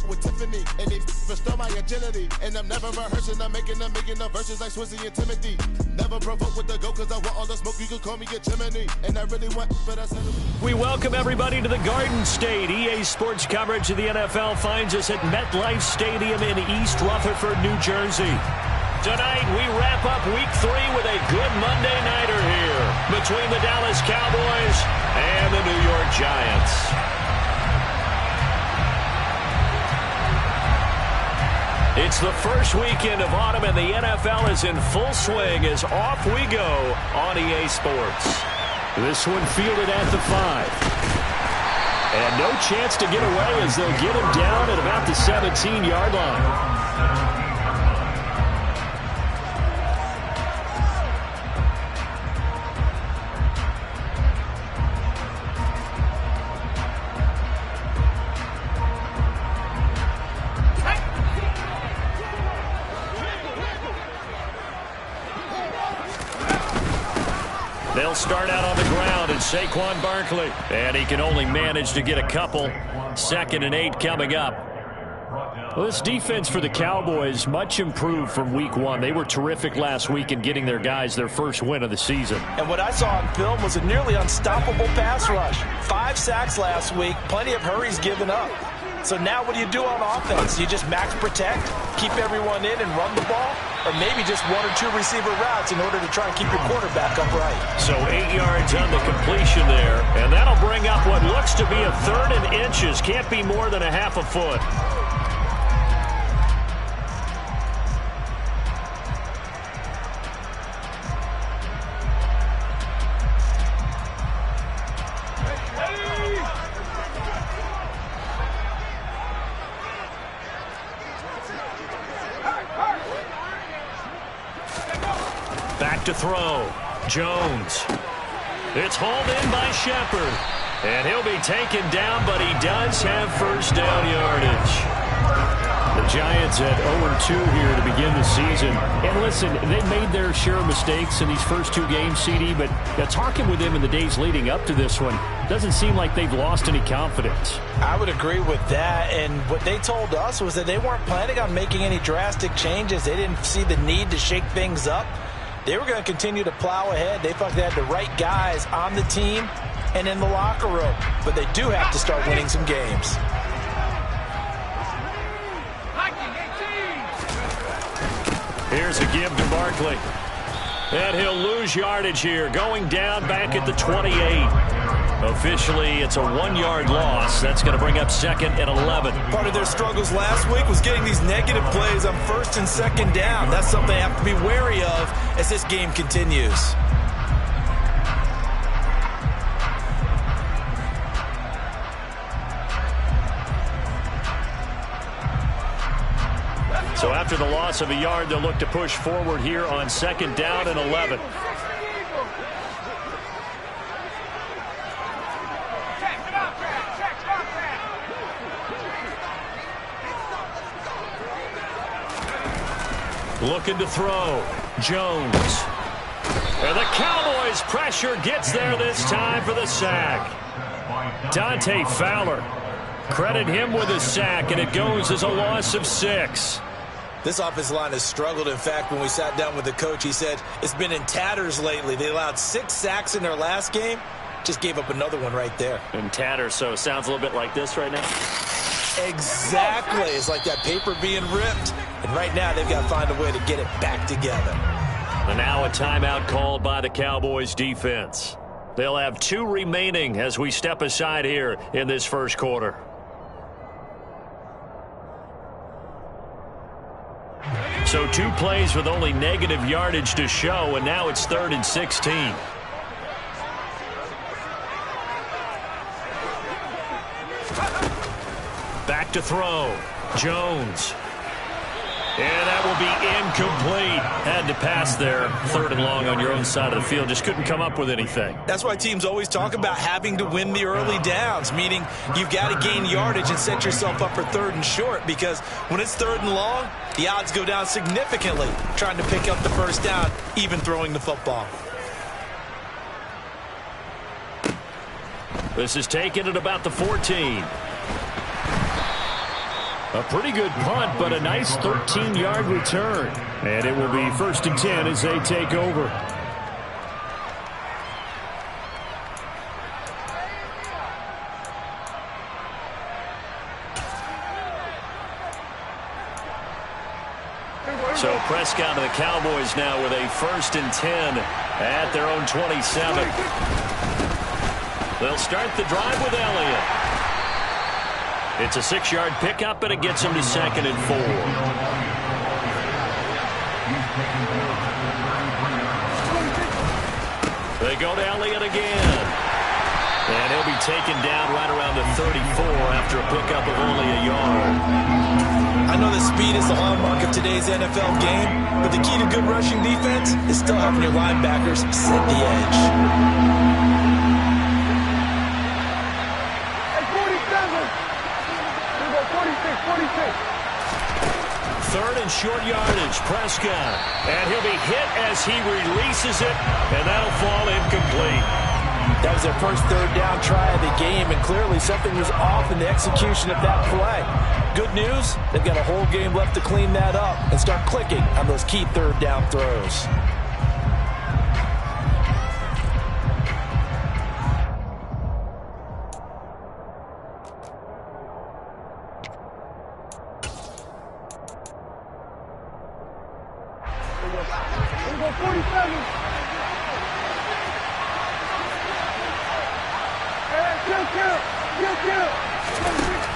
With Tiffany, and they restore my agility. And I'm never rehearsing, I'm making a million of verses like Swizzy and Timothy. Never provoke with the go, cause I want all the smoke, you can call me a chimney. And I really want, but I said we welcome everybody to the Garden State. EA Sports coverage of the NFL finds us at MetLife Stadium in East Rutherford, New Jersey. Tonight, we wrap up Week 3 with a good Monday nighter here between the Dallas Cowboys and the New York Giants. It's the first weekend of autumn, and the NFL is in full swing as off we go on EA Sports. This one fielded at the 5. And no chance to get away as they'll get him down at about the 17-yard line. They'll start out on the ground, and Saquon Barkley. And he can only manage to get a couple. 2nd and 8 coming up. Well, this defense for the Cowboys, much improved from Week 1. They were terrific last week in getting their guys their first win of the season. And what I saw on film was a nearly unstoppable pass rush. 5 sacks last week, plenty of hurries given up. So now what do you do on offense? You just max protect, keep everyone in and run the ball? Or maybe just 1 or 2 receiver routes in order to try and keep your quarterback upright. So 8 yards on the completion there. And that'll bring up what looks to be a 3rd and inches. Can't be more than a half a foot. Back to throw. Jones. It's hauled in by Shepard. And he'll be taken down, but he does have first down yardage. The Giants at 0-2 here to begin the season. And listen, they made their share of mistakes in these first 2 games, CD, but talking with them in the days leading up to this one, doesn't seem like they've lost any confidence. I would agree with that, and what they told us was that they weren't planning on making any drastic changes. They didn't see the need to shake things up. They were going to continue to plow ahead. They thought they had the right guys on the team and in the locker room. But they do have to start winning some games. Here's a give to Barkley. And he'll lose yardage here, going down back at the 28. Officially, it's a 1-yard loss. That's going to bring up 2nd and 11. Part of their struggles last week was getting these negative plays on 1st and 2nd down. That's something they have to be wary of as this game continues. So after the loss of a yard, they'll look to push forward here on 2nd down and 11. Looking to throw. Jones. And the Cowboys' pressure gets there this time for the sack. Dante Fowler. Credit him with a sack, and it goes as a loss of 6. This offensive line has struggled. In fact, when we sat down with the coach, he said it's been in tatters lately. They allowed 6 sacks in their last game. Just gave up another one right there. In tatters, so it sounds a little bit like this right now. Exactly. It's like that paper being ripped. And right now, they've got to find a way to get it back together. And now a timeout called by the Cowboys defense. They'll have 2 remaining as we step aside here in this first quarter. So 2 plays with only negative yardage to show, and now it's 3rd and 16. Back to throw. Jones. And that will be incomplete. Had to pass there. 3rd and long on your own side of the field. Just couldn't come up with anything. That's why teams always talk about having to win the early downs, meaning you've got to gain yardage and set yourself up for 3rd and short, because when it's 3rd and long, the odds go down significantly trying to pick up the first down, even throwing the football. This is taken at about the 14. A pretty good punt, but a nice 13-yard return. And it will be 1st and 10 as they take over. So Prescott and the Cowboys now with a 1st and 10 at their own 27. They'll start the drive with Elliott. It's a 6-yard pickup, and it gets him to 2nd and 4. They go to Elliott again. And he'll be taken down right around the 34 after a pickup of only a yard. I know that speed is the hallmark of today's NFL game, but the key to good rushing defense is still having your linebackers set the edge. 3rd and short yardage, Prescott. And he'll be hit as he releases it, and that'll fall incomplete. That was their first 3rd down try of the game, and clearly something was off in the execution of that play. Good news, they've got a whole game left to clean that up and start clicking on those key 3rd down throws.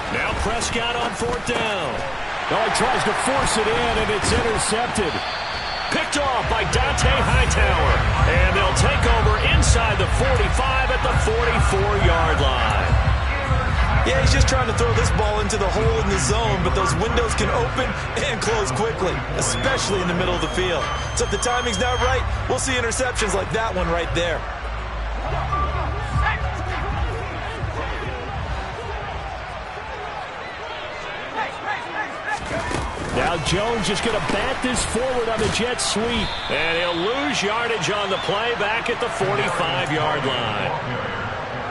Now Prescott on 4th down. Oh, he tries to force it in, and it's intercepted. Picked off by Dante Hightower. And they'll take over inside the 45 at the 44-yard line. Yeah, he's just trying to throw this ball into the hole in the zone, but those windows can open and close quickly, especially in the middle of the field. So if the timing's not right, we'll see interceptions like that one right there. Now Jones just going to bat this forward on the jet sweep. And he'll lose yardage on the play back at the 45-yard line.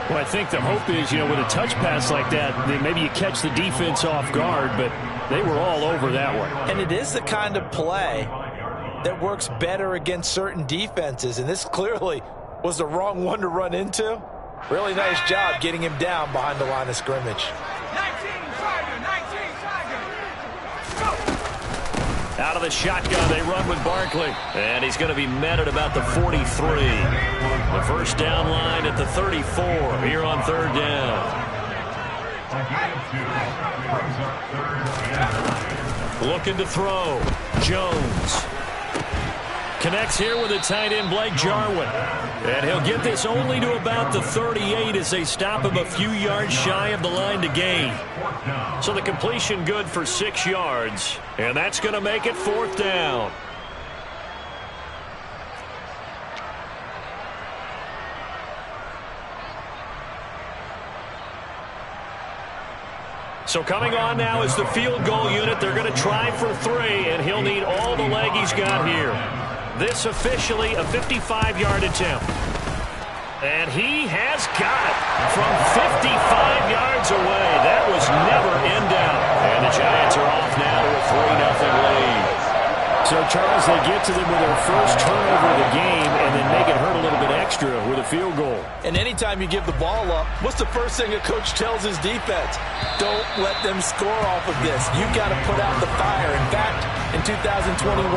Well, I think the hope is, with a touch pass like that, maybe you catch the defense off guard, but they were all over that one. And it is the kind of play that works better against certain defenses, and this clearly was the wrong one to run into. Really nice job getting him down behind the line of scrimmage. Out of the shotgun, they run with Barkley. And he's going to be met at about the 43. The first down line at the 34 here on 3rd down. Looking to throw. Jones. Connects here with the tight end, Blake Jarwin. And he'll get this only to about the 38 as they stop him a few yards shy of the line to gain. So the completion good for 6 yards. And that's going to make it 4th down. So coming on now is the field goal unit. They're going to try for 3, and he'll need all the leg he's got here. This officially a 55-yard attempt. And he has got it from 55 yards away. That was never in doubt. And the Giants are off now to a 3-0 lead. So, Charles, they get to them with their first turnover of the game and then make it hurt a little bit extra with a field goal. And anytime you give the ball up, what's the first thing a coach tells his defense? Don't let them score off of this. You've got to put out the fire. In fact, in 2021,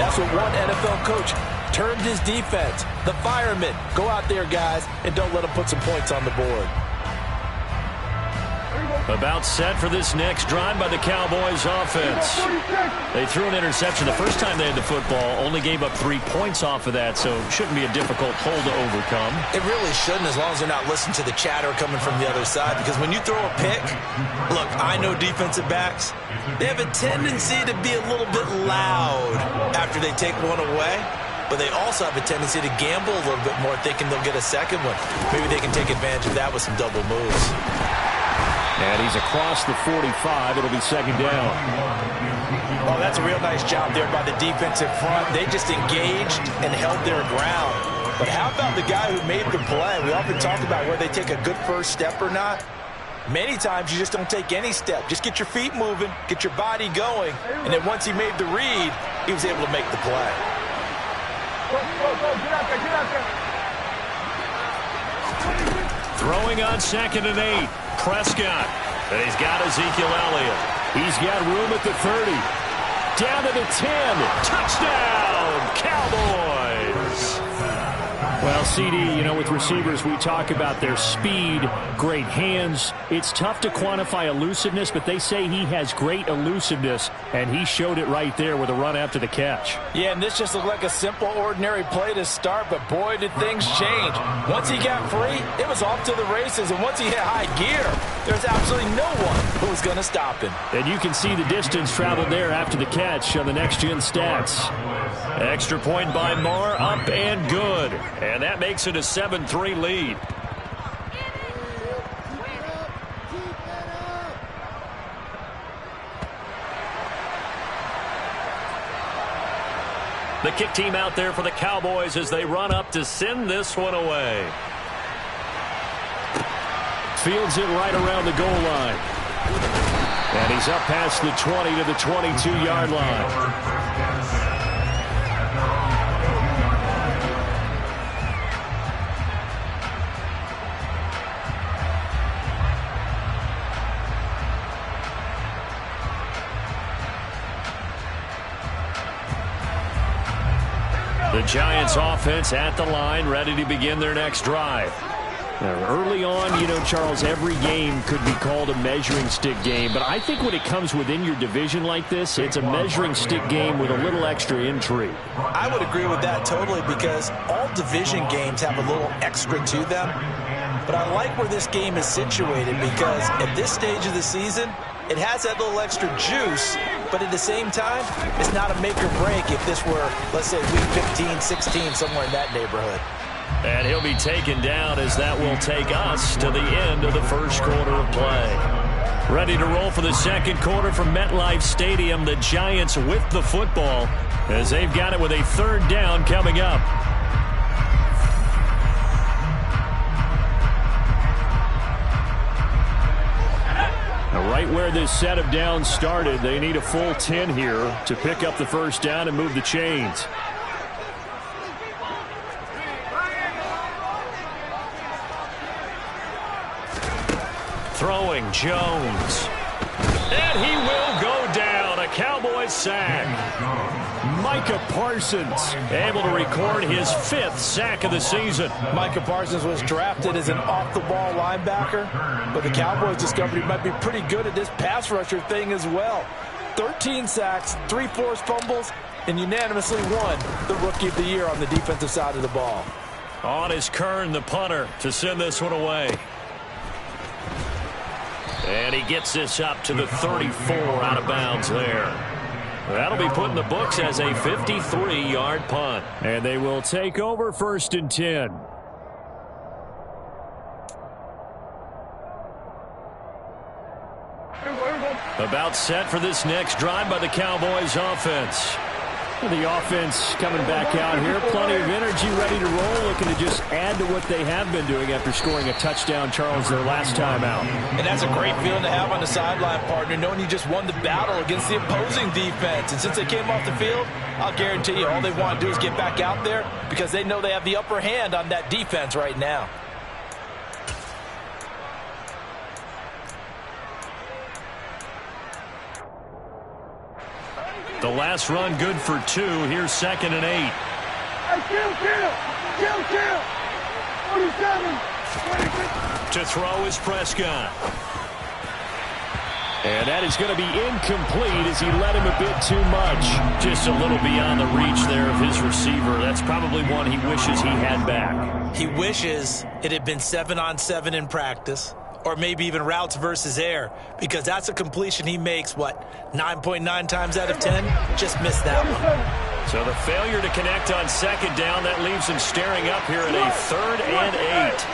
that's what one NFL coach termed his defense. The firemen. Go out there, guys, and don't let them put some points on the board. About set for this next drive by the Cowboys offense. They threw an interception the first time they had the football, only gave up 3 points off of that, so shouldn't be a difficult hole to overcome. It really shouldn't, as long as they're not listening to the chatter coming from the other side, because when you throw a pick, look, I know defensive backs, they have a tendency to be a little bit loud after they take one away. But they also have a tendency to gamble a little bit more, thinking they'll get a second one. Maybe they can take advantage of that with some double moves. And he's across the 45. It'll be 2nd down. Oh, that's a real nice job there by the defensive front. They just engaged and held their ground. But how about the guy who made the play? We often talk about whether they take a good first step or not. Many times you just don't take any step. Just get your feet moving, get your body going, and then once he made the read, he was able to make the play. Throwing on 2nd and 8. Prescott. And he's got Ezekiel Elliott. He's got room at the 30. Down to the 10. Touchdown, Cowboys. Well, CD, you know, with receivers, we talk about their speed, great hands. It's tough to quantify elusiveness, but they say he has great elusiveness, and he showed it right there with a run after the catch. Yeah, and this just looked like a simple, ordinary play to start, but boy, did things change. Once he got free, it was off to the races, and once he hit high gear, there's absolutely no one who was going to stop him. And you can see the distance traveled there after the catch on the next-gen stats. Extra point by Marr, up and good. And that makes it a 7-3 lead. The kick team out there for the Cowboys as they run up to send this one away. Fields it right around the goal line. And he's up past the 20 to the 22-yard line. The Giants offense at the line, ready to begin their next drive. Now, early on, you know, Charles, every game could be called a measuring stick game. But I think when it comes within your division like this, it's a measuring stick game with a little extra intrigue. I would agree with that totally, because all division games have a little extra to them. But I like where this game is situated, because at this stage of the season, it has that little extra juice, but at the same time, it's not a make or break if this were, let's say, week 15, 16, somewhere in that neighborhood. And he'll be taken down as that will take us to the end of the first quarter of play. Ready to roll for the second quarter from MetLife Stadium. The Giants with the football as they've got it with a 3rd down coming up. Right where this set of downs started, they need a full 10 here to pick up the first down and move the chains. Throwing Jones. And he will go down. A Cowboys sack. Micah Parsons able to record his 5th sack of the season. Micah Parsons was drafted as an off-the-ball linebacker, but the Cowboys discovered he might be pretty good at this pass rusher thing as well. 13 sacks, 3 forced fumbles, and unanimously won the Rookie of the Year on the defensive side of the ball. On is Kern, the punter, to send this one away. And he gets this up to the 34 out of bounds there. That'll be put in the books as a 53-yard punt. And they will take over 1st and 10. About set for this next drive by the Cowboys offense. The offense coming back out here. Plenty of energy, ready to roll, looking to just add to what they have been doing after scoring a touchdown, Charles, their last time out. And that's a great feeling to have on the sideline, partner, knowing you just won the battle against the opposing defense. And since they came off the field, I'll guarantee you all they want to do is get back out there because they know they have the upper hand on that defense right now. The last run good for 2. Here's 2nd and 8. To throw is Prescott. And that is going to be incomplete as he led him a bit too much. Just a little beyond the reach there of his receiver. That's probably one he wishes he had back. He wishes it had been 7-on-7 in practice, or maybe even routes versus air, because that's a completion he makes, 9.9 times out of 10? Just missed that one. So the failure to connect on 2nd down, that leaves him staring up here at a 3rd and 8.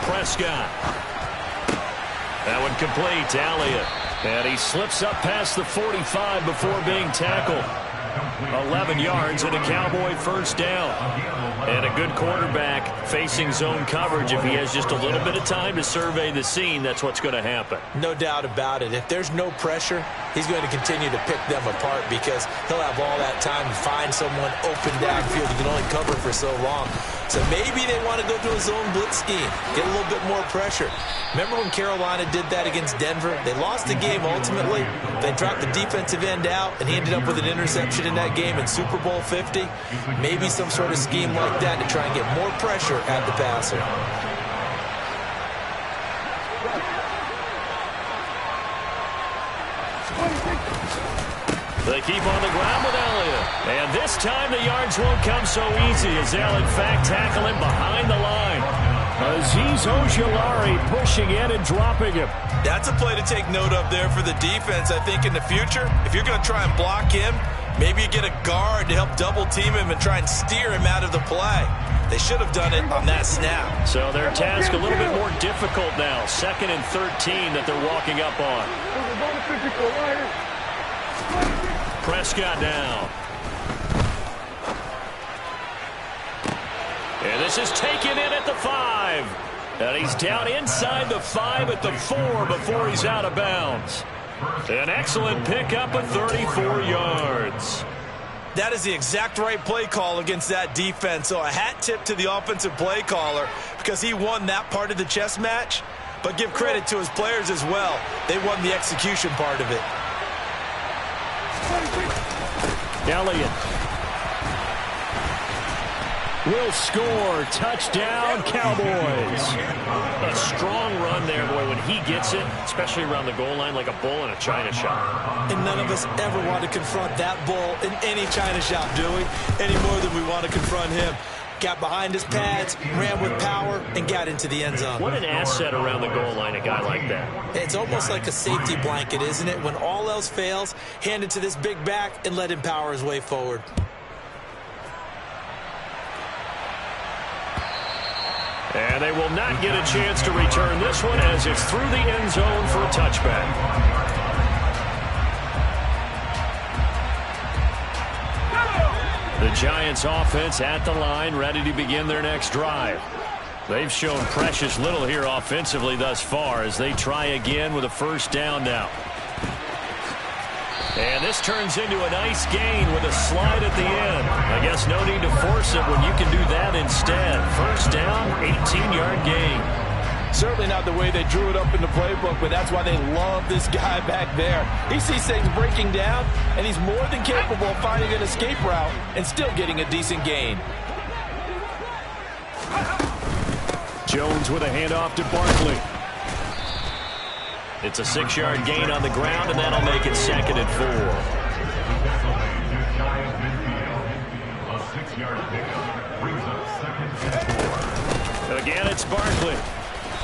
Prescott. That one complete to Elliott. And he slips up past the 45 before being tackled. 11 yards and a Cowboy 1st down. And a good quarterback facing zone coverage. If he has just a little bit of time to survey the scene, that's what's going to happen. No doubt about it. If there's no pressure, he's going to continue to pick them apart because he'll have all that time to find someone open downfield. He can only cover for so long. So maybe they want to go to a zone blitz scheme, get a little bit more pressure. Remember when Carolina did that against Denver? They lost the game ultimately. They dropped the defensive end out, and he ended up with an interception in that game in Super Bowl 50. Maybe some sort of scheme like that to try and get more pressure at the passer. They keep on the ground with Elliott. And this time the yards won't come so easy as they'll in fact tackle him behind the line. Azeez Ojulari pushing in and dropping him. That's a play to take note of there for the defense. I think in the future, if you're going to try and block him, maybe you get a guard to help double team him and try and steer him out of the play. They should have done it on that snap. So their task a little bit more difficult now. 2nd and 13 that they're walking up on. Prescott down. And this is taken in at the 5. And he's down inside the 5 at the 4 before he's out of bounds. An excellent pickup of 34 yards. That is the exact right play call against that defense. So a hat tip to the offensive play caller because he won that part of the chess match. But give credit to his players as well. They won the execution part of it. Elliott will score. Touchdown, Cowboys. A strong run there, boy, when he gets it, especially around the goal line like a bull in a china shop. And none of us ever want to confront that bull in any china shop, do we? Any more than we want to confront him. Got behind his pads, ran with power, and got into the end zone. What an asset around the goal line, a guy like that. It's almost like a safety blanket, isn't it? When all else fails, hand it to this big back and let him power his way forward. And they will not get a chance to return this one as it's through the end zone for a touchback. The Giants offense at the line, ready to begin their next drive. They've shown precious little here offensively thus far as they try again with a 1st down now. And this turns into a nice gain with a slide at the end. I guess no need to force it when you can do that instead. 1st down, 18-yard gain. Certainly not the way they drew it up in the playbook, but that's why they love this guy back there. He sees things breaking down, and he's more than capable of finding an escape route and still getting a decent gain. Jones with a handoff to Barkley. It's a 6-yard gain on the ground, and that'll make it 2nd and 4. A 6-yard pickup brings up 2nd and 4. Again, it's Barkley.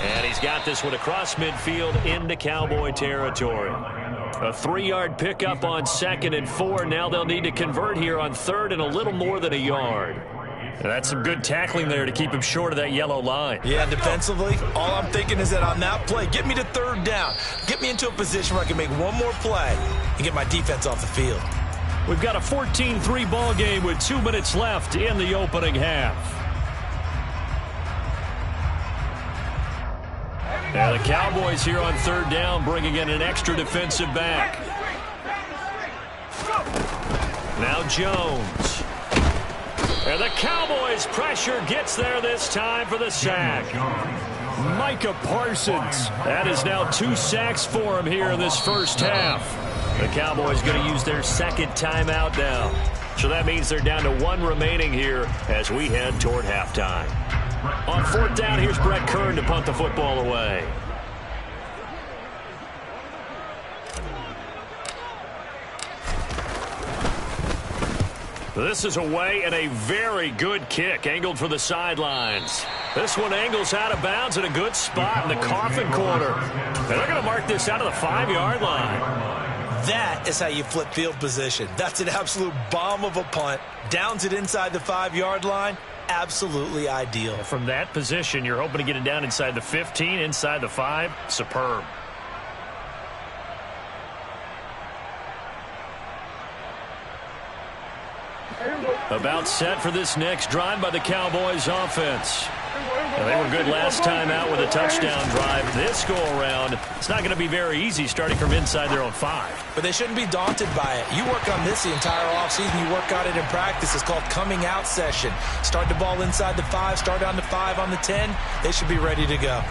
And he's got this one across midfield into Cowboy territory. A 3-yard pickup on 2nd and 4. Now they'll need to convert here on 3rd and a little more than a yard. And that's some good tackling there to keep him short of that yellow line. Yeah, defensively, all I'm thinking is that on that play, get me to 3rd down. Get me into a position where I can make one more play and get my defense off the field. We've got a 14-3 ball game with 2 minutes left in the opening half. And the Cowboys here on 3rd down, bringing in an extra defensive back. Now Jones. And the Cowboys' pressure gets there this time for the sack. Micah Parsons. That is now 2 sacks for him here in this first half. The Cowboys going to use their 2nd timeout now. So that means they're down to 1 remaining here as we head toward halftime. On 4th down, here's Brett Kern to punt the football away. This is away and a very good kick angled for the sidelines. This one angles out of bounds in a good spot in the coffin corner. And they're going to mark this out of the 5-yard line. That is how you flip field position. That's an absolute bomb of a punt. Downs it inside the 5-yard line. Absolutely ideal. From that position, you're hoping to get it down inside the 15, inside the 5. Superb. About set for this next drive by the Cowboys offense. Well, they were good last time out with a touchdown drive. This go-around, it's not going to be very easy starting from inside their own 5. But they shouldn't be daunted by it. You work on this the entire offseason. You work on it in practice. It's called coming out session. Start the ball inside the 5, start on the 5, on the 10. They should be ready to go.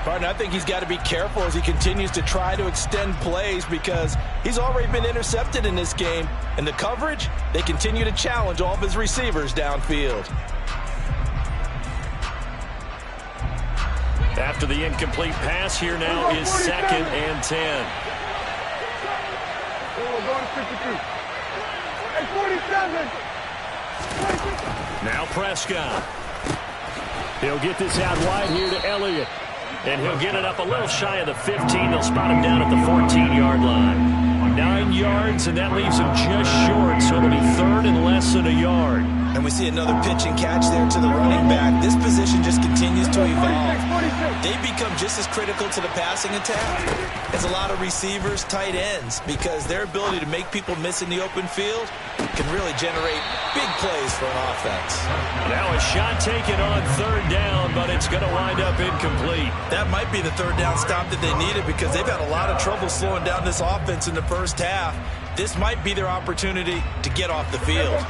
Partner, I think he's got to be careful as he continues to try to extend plays because he's already been intercepted in this game. And the coverage, they continue to challenge all of his receivers downfield. After the incomplete pass, here now is 2nd and 10. Now Prescott. He'll get this out wide here to Elliott. And he'll get it up a little shy of the 15. They'll spot him down at the 14-yard line. 9 yards, and that leaves him just short, so it'll be 3rd and less than a yard. And we see another pitch and catch there to the running back. This position just continues to evolve. They become just as critical to the passing attack as a lot of receivers, tight ends, because their ability to make people miss in the open field can really generate big plays for an offense. Now a shot taken on 3rd down, but it's going to wind up incomplete. That might be the 3rd down stop that they needed because they've had a lot of trouble slowing down this offense in the first half. This might be their opportunity to get off the field.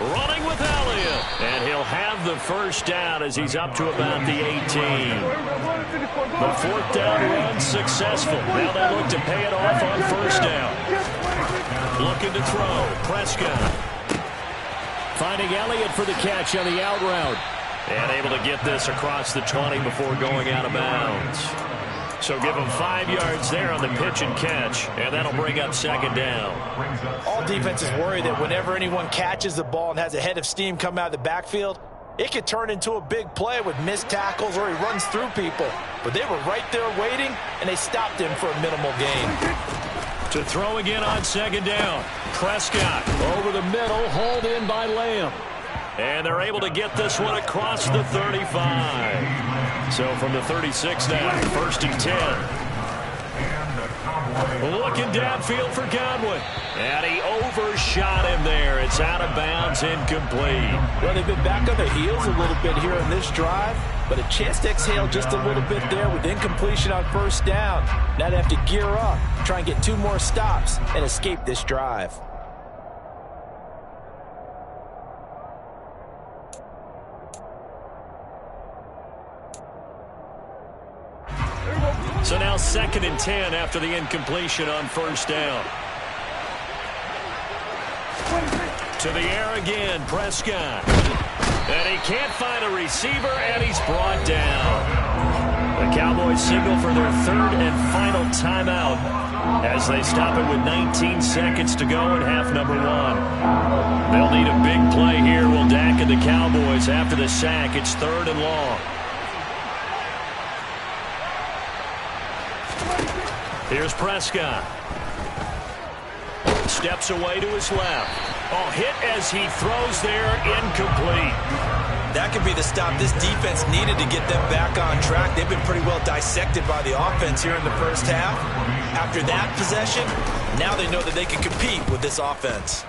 Running with Elliott, and he'll have the first down as he's up to about the 18. The 4th down run successful. Now they look to pay it off on 1st down. Looking to throw. Prescott. Finding Elliott for the catch on the out route. And able to get this across the 20 before going out of bounds. So give him 5 yards there on the pitch and catch, and that'll bring up 2nd down. All defenses worry that whenever anyone catches the ball and has a head of steam come out of the backfield, it could turn into a big play with missed tackles or he runs through people. But they were right there waiting, and they stopped him for a minimal gain. To throw again on 2nd down. Prescott over the middle, hauled in by Lamb. And they're able to get this one across the 35. So from the 36 now, 1st and 10. Looking downfield for Godwin. And he overshot him there. It's out of bounds, incomplete. Well, they've been back on their heels a little bit here in this drive, but a chance to exhale just a little bit there with incompletion on 1st down. Now they have to gear up, try and get 2 more stops, and escape this drive. So now 2nd and 10 after the incompletion on 1st down. To the air again, Prescott. And he can't find a receiver, and he's brought down. The Cowboys signal for their third and final timeout as they stop it with 19 seconds to go in half number one. They'll need a big play here. Will Dak and the Cowboys after the sack. It's third and long. Here's Prescott. Steps away to his left. Oh, hit as he throws there, incomplete. That could be the stop this defense needed to get them back on track. They've been pretty well dissected by the offense here in the first half. After that possession, now they know that they can compete with this offense.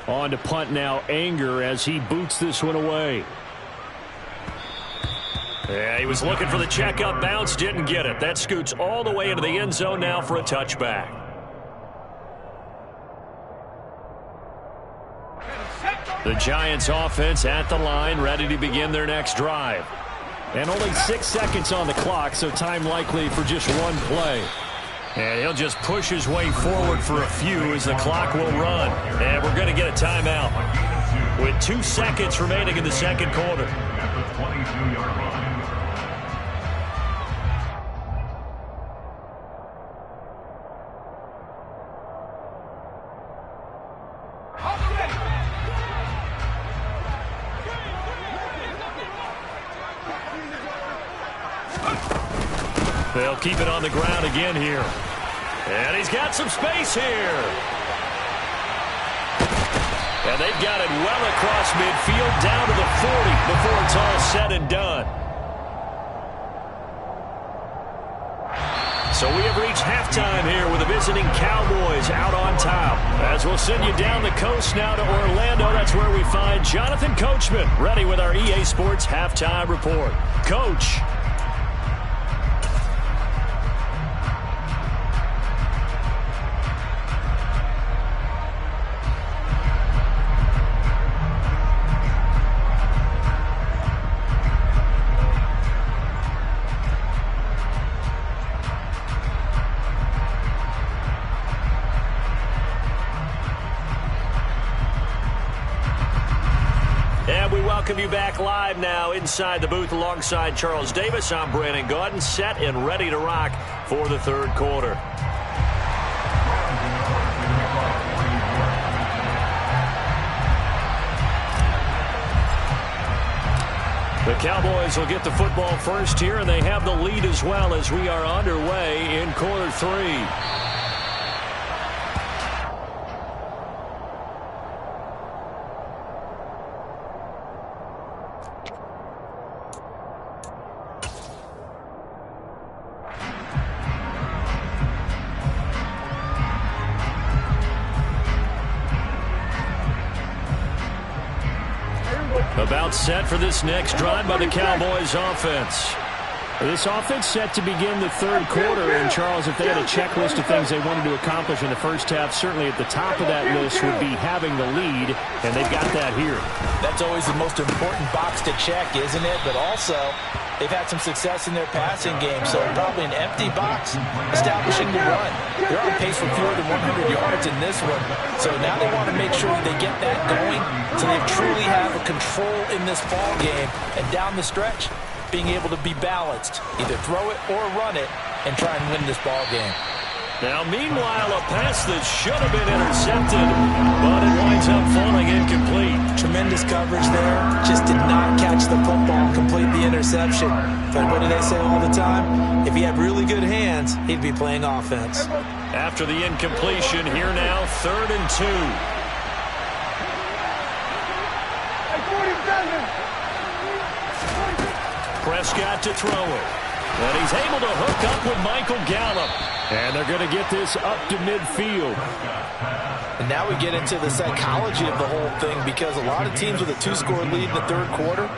On to punt now, Anger as he boots this one away. Yeah, he was looking for the checkup bounce, didn't get it. That scoots all the way into the end zone now for a touchback. The Giants offense at the line, ready to begin their next drive. And only 6 seconds on the clock, so time likely for just one play. And he'll just push his way forward for a few as the clock will run. And we're going to get a timeout with 2 seconds remaining in the second quarter. At the 22-yard line. They'll keep it on the ground again here. And he's got some space here. And they've got it well across midfield down to the 40 before it's all said and done. So we have reached halftime here with the visiting Cowboys out on top. As we'll send you down the coast now to Orlando, that's where we find Jonathan Coachman, ready with our EA Sports halftime report. Coach. Welcome you back live now inside the booth alongside Charles Davis. I'm Brandon Gaudin, set and ready to rock for the third quarter. The Cowboys will get the football first here, and they have the lead as well as we are underway in quarter three. About set for this next drive by the Cowboys offense. This offense set to begin the third quarter. And, Charles, if they had a checklist of things they wanted to accomplish in the first half, certainly at the top of that list would be having the lead, and they've got that here. That's always the most important box to check, isn't it? But also, they've had some success in their passing game, so probably an empty box, establishing the run. They're on pace for fewer than 100 yards in this one, so now they want to make sure that they get that going so they truly have a control in this ball game, and down the stretch, being able to be balanced, either throw it or run it, and try and win this ball game. Now, meanwhile, a pass that should have been intercepted, but it winds up falling incomplete. Tremendous coverage there. Just did not catch the football, complete the interception. But what do they say all the time? If he had really good hands, he'd be playing offense. After the incompletion, here now, 3rd and 2. Prescott to throw it. And he's able to hook up with Michael Gallup. And they're going to get this up to midfield. And now we get into the psychology of the whole thing, because a lot of teams with a 2-score lead in the third quarter,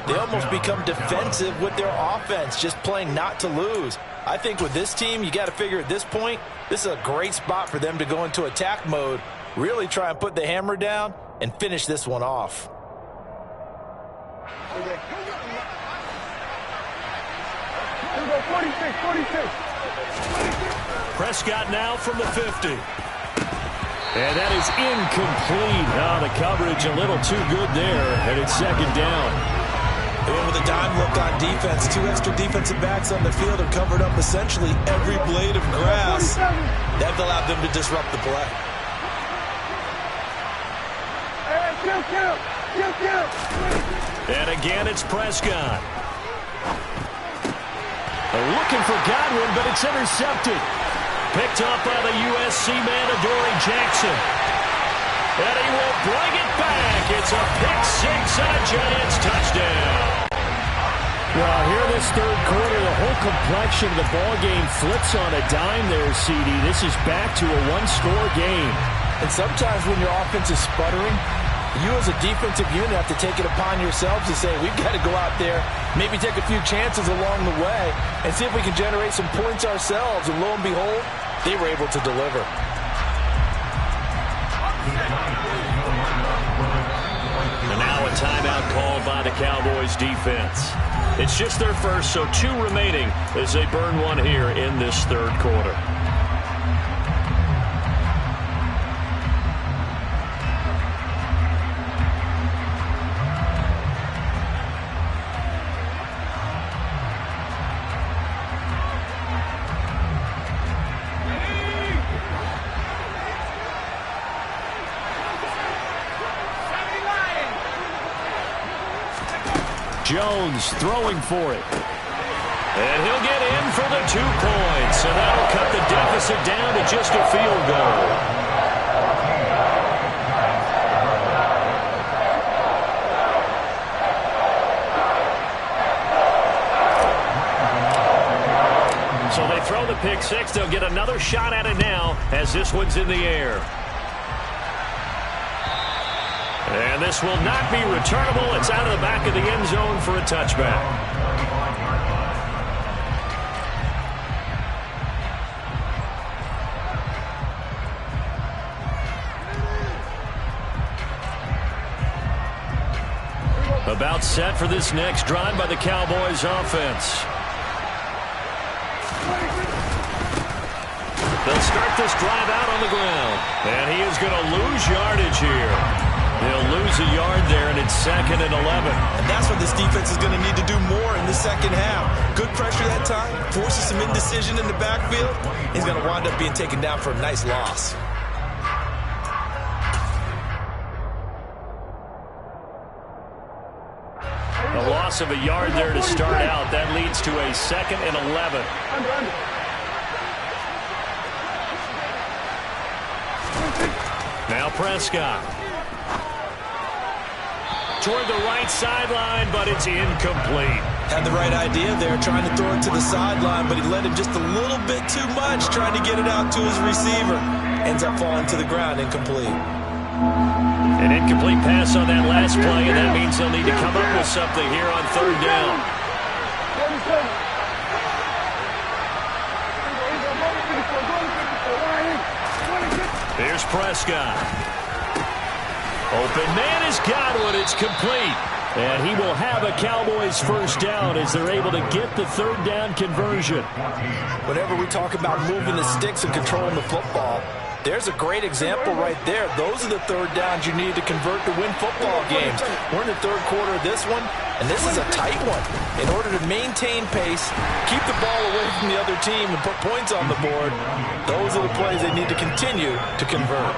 they almost become defensive with their offense, just playing not to lose. I think with this team, you got to figure at this point, this is a great spot for them to go into attack mode, really try and put the hammer down and finish this one off. Prescott now from the 50. And that is incomplete. Oh, the coverage a little too good there, and it's second down. They went with a dime look on defense. 2 extra defensive backs on the field have covered up essentially every blade of grass. That allowed them to disrupt the play. And again, it's Prescott. They're looking for Godwin, but it's intercepted. Picked up by the USC man, Adoree Jackson. And he will bring it back. It's a pick six and a Giants touchdown. Well, here this third quarter, the whole complexion of the ball game flips on a dime there, CD. This is back to a one-score game. And sometimes when your offense is sputtering, you as a defensive unit have to take it upon yourselves to say, we've got to go out there, maybe take a few chances along the way, and see if we can generate some points ourselves. And lo and behold, they were able to deliver. And now a timeout called by the Cowboys defense. It's just their first, so 2 remaining as they burn one here in this third quarter. Jones throwing for it. And he'll get in for the 2 points. And that'll cut the deficit down to just a field goal. So they throw the pick six. They'll get another shot at it now as this one's in the air. And this will not be returnable. It's out of the back of the end zone for a touchback. About set for this next drive by the Cowboys offense. They'll start this drive out on the ground. And he is going to lose yardage here. He'll lose a yard there, and it's 2nd and 11. And that's what this defense is going to need to do more in the second half. Good pressure that time, forces some indecision in the backfield. He's going to wind up being taken down for a nice loss. A loss of a yard there to start out. That leads to a 2nd and 11. Now Prescott. Toward the right sideline, but it's incomplete. Had the right idea there, trying to throw it to the sideline, but he led him just a little bit too much, trying to get it out to his receiver. Ends up falling to the ground, incomplete. An incomplete pass on that last play, and that means they'll need to come up with something here on third down. Here's Prescott. Open man is Godwin. It's complete. And he will have a Cowboys first down as they're able to get the third down conversion. Whenever we talk about moving the sticks and controlling the football, there's a great example right there. Those are the third downs you need to convert to win football games. We're in the third quarter of this one, and this is a tight one. In order to maintain pace, keep the ball away from the other team, and put points on the board, those are the plays they need to continue to convert.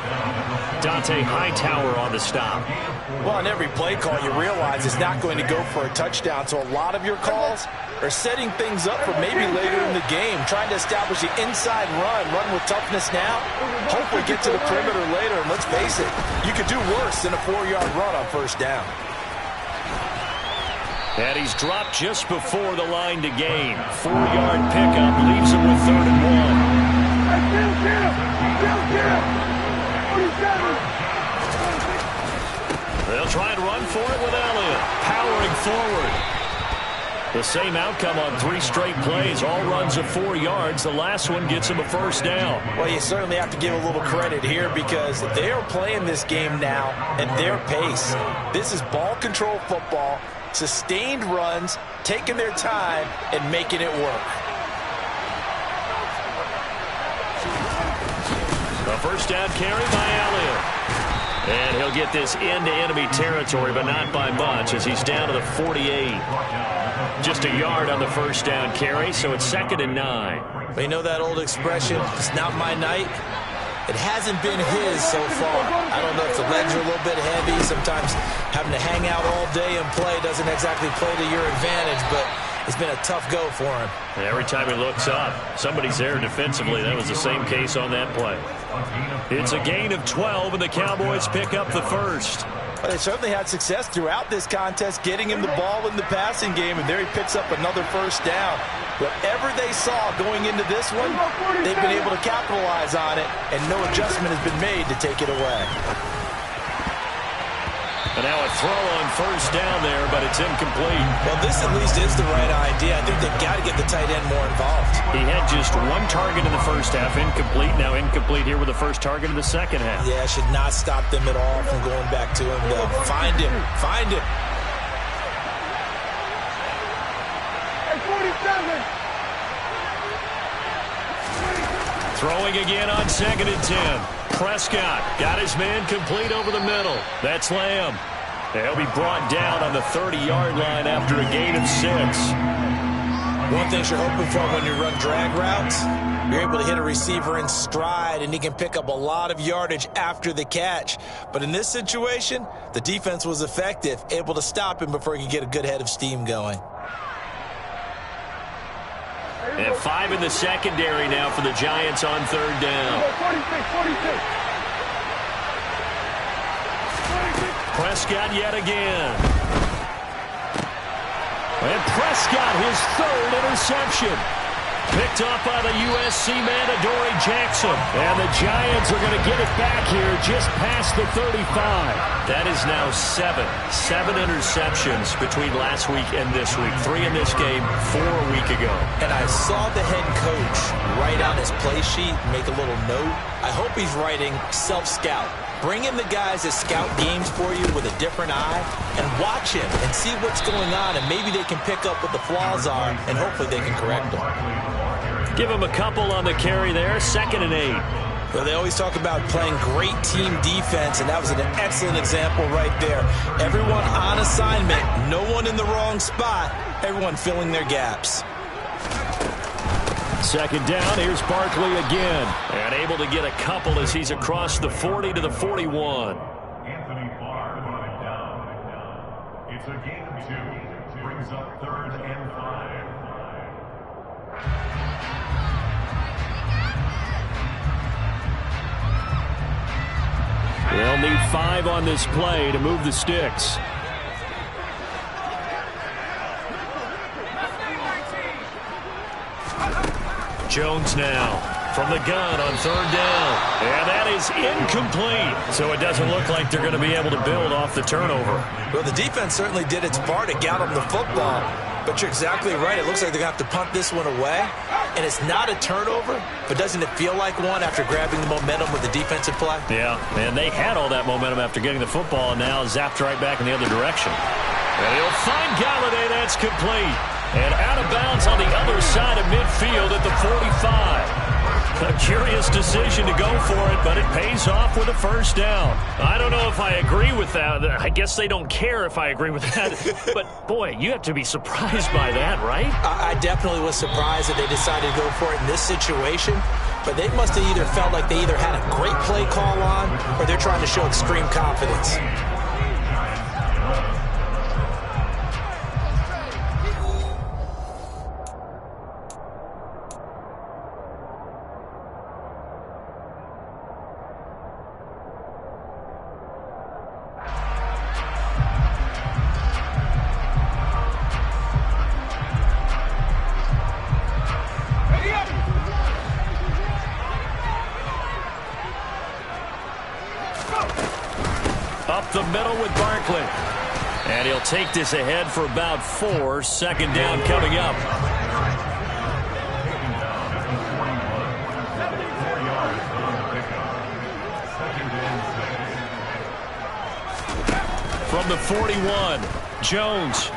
Dante Hightower on the stop. Well, on every play call, you realize it's not going to go for a touchdown, so a lot of your calls are setting things up for maybe later in the game, trying to establish the inside run with toughness now, hopefully get to the perimeter later, and let's face it, you could do worse than a 4-yard run on first down. And he's dropped just before the line to gain. 4-yard pickup leaves him with 3rd and 1. They'll try and run for it with Elliott, powering forward. The same outcome on 3 straight plays, all runs of 4 yards. The last one gets him a first down. Well, you certainly have to give a little credit here because they are playing this game now at their pace. This is ball control football, sustained runs, taking their time, and making it work. A First down carry by Elliott. And he'll get this into enemy territory, but not by much, as he's down to the 48. Just a yard on the first down carry, so it's 2nd and 9. You know that old expression, it's not my night? It hasn't been his so far. I don't know if the legs are a little bit heavy. Sometimes having to hang out all day and play doesn't exactly play to your advantage, but it's been a tough go for him. Every time he looks up, somebody's there defensively. That was the same case on that play. It's a gain of 12, and the Cowboys pick up the first. Well, they certainly had success throughout this contest, getting him the ball in the passing game, and there he picks up another first down. Whatever they saw going into this one, they've been able to capitalize on it, and no adjustment has been made to take it away. And now a throw on first down there, but it's incomplete. Well, this at least is the right idea. I think they've got to get the tight end more involved. He had just one target in the first half, incomplete. Now incomplete here with the first target in the second half. Yeah, should not stop them at all from going back to him, though. Find him. Find him. Throwing again on 2nd and 10. Prescott got his man complete over the middle. That's Lamb. He'll be brought down on the 30-yard line after a gain of 6. One thing you're hoping for when you run drag routes, you're able to hit a receiver in stride, and he can pick up a lot of yardage after the catch. But in this situation, the defense was effective, able to stop him before he could get a good head of steam going. And 5 in the secondary now for the Giants on 3rd down. Prescott yet again. And Prescott, his 3rd interception. Picked up by the USC man, Adoree Jackson. And the Giants are going to get it back here just past the 35. That is now 7 interceptions between last week and this week. 3 in this game, 4 a week ago. And I saw the head coach write on his play sheet, make a little note. I hope he's writing self-scout. Bring in the guys that scout games for you with a different eye and watch him and see what's going on, and maybe they can pick up what the flaws are, and hopefully they can correct them. Give him a couple on the carry there, 2nd and 8. Well, they always talk about playing great team defense, and that was an excellent example right there. Everyone on assignment, no one in the wrong spot, everyone filling their gaps. 2nd down, here's Barkley again. And able to get a couple as he's across the 40 to the 41. Anthony Barr going down. It's a gain of 2. Brings up 3rd and 5. They'll need 5 on this play to move the sticks. Jones now from the gun on 3rd down. And that is incomplete. So it doesn't look like they're going to be able to build off the turnover. Well, the defense certainly did its part to get them the football. But you're exactly right. It looks like they're going to have to punt this one away. And it's not a turnover, but doesn't it feel like one after grabbing the momentum with the defensive play? Yeah, and they had all that momentum after getting the football, and now zapped right back in the other direction. And he'll find Galladay. That's complete. And out of bounds on the other side of midfield at the 45. A curious decision to go for it, but it pays off with a first down. I don't know if I agree with that. I guess they don't care if I agree with that. But, boy, you have to be surprised by that, right? I definitely was surprised that they decided to go for it in this situation. But they must have either felt like they either had a great play call on or they're trying to show extreme confidence. Up the middle with Barkley. And he'll take this ahead for about 4. 2nd down coming up. From the 41, Jones.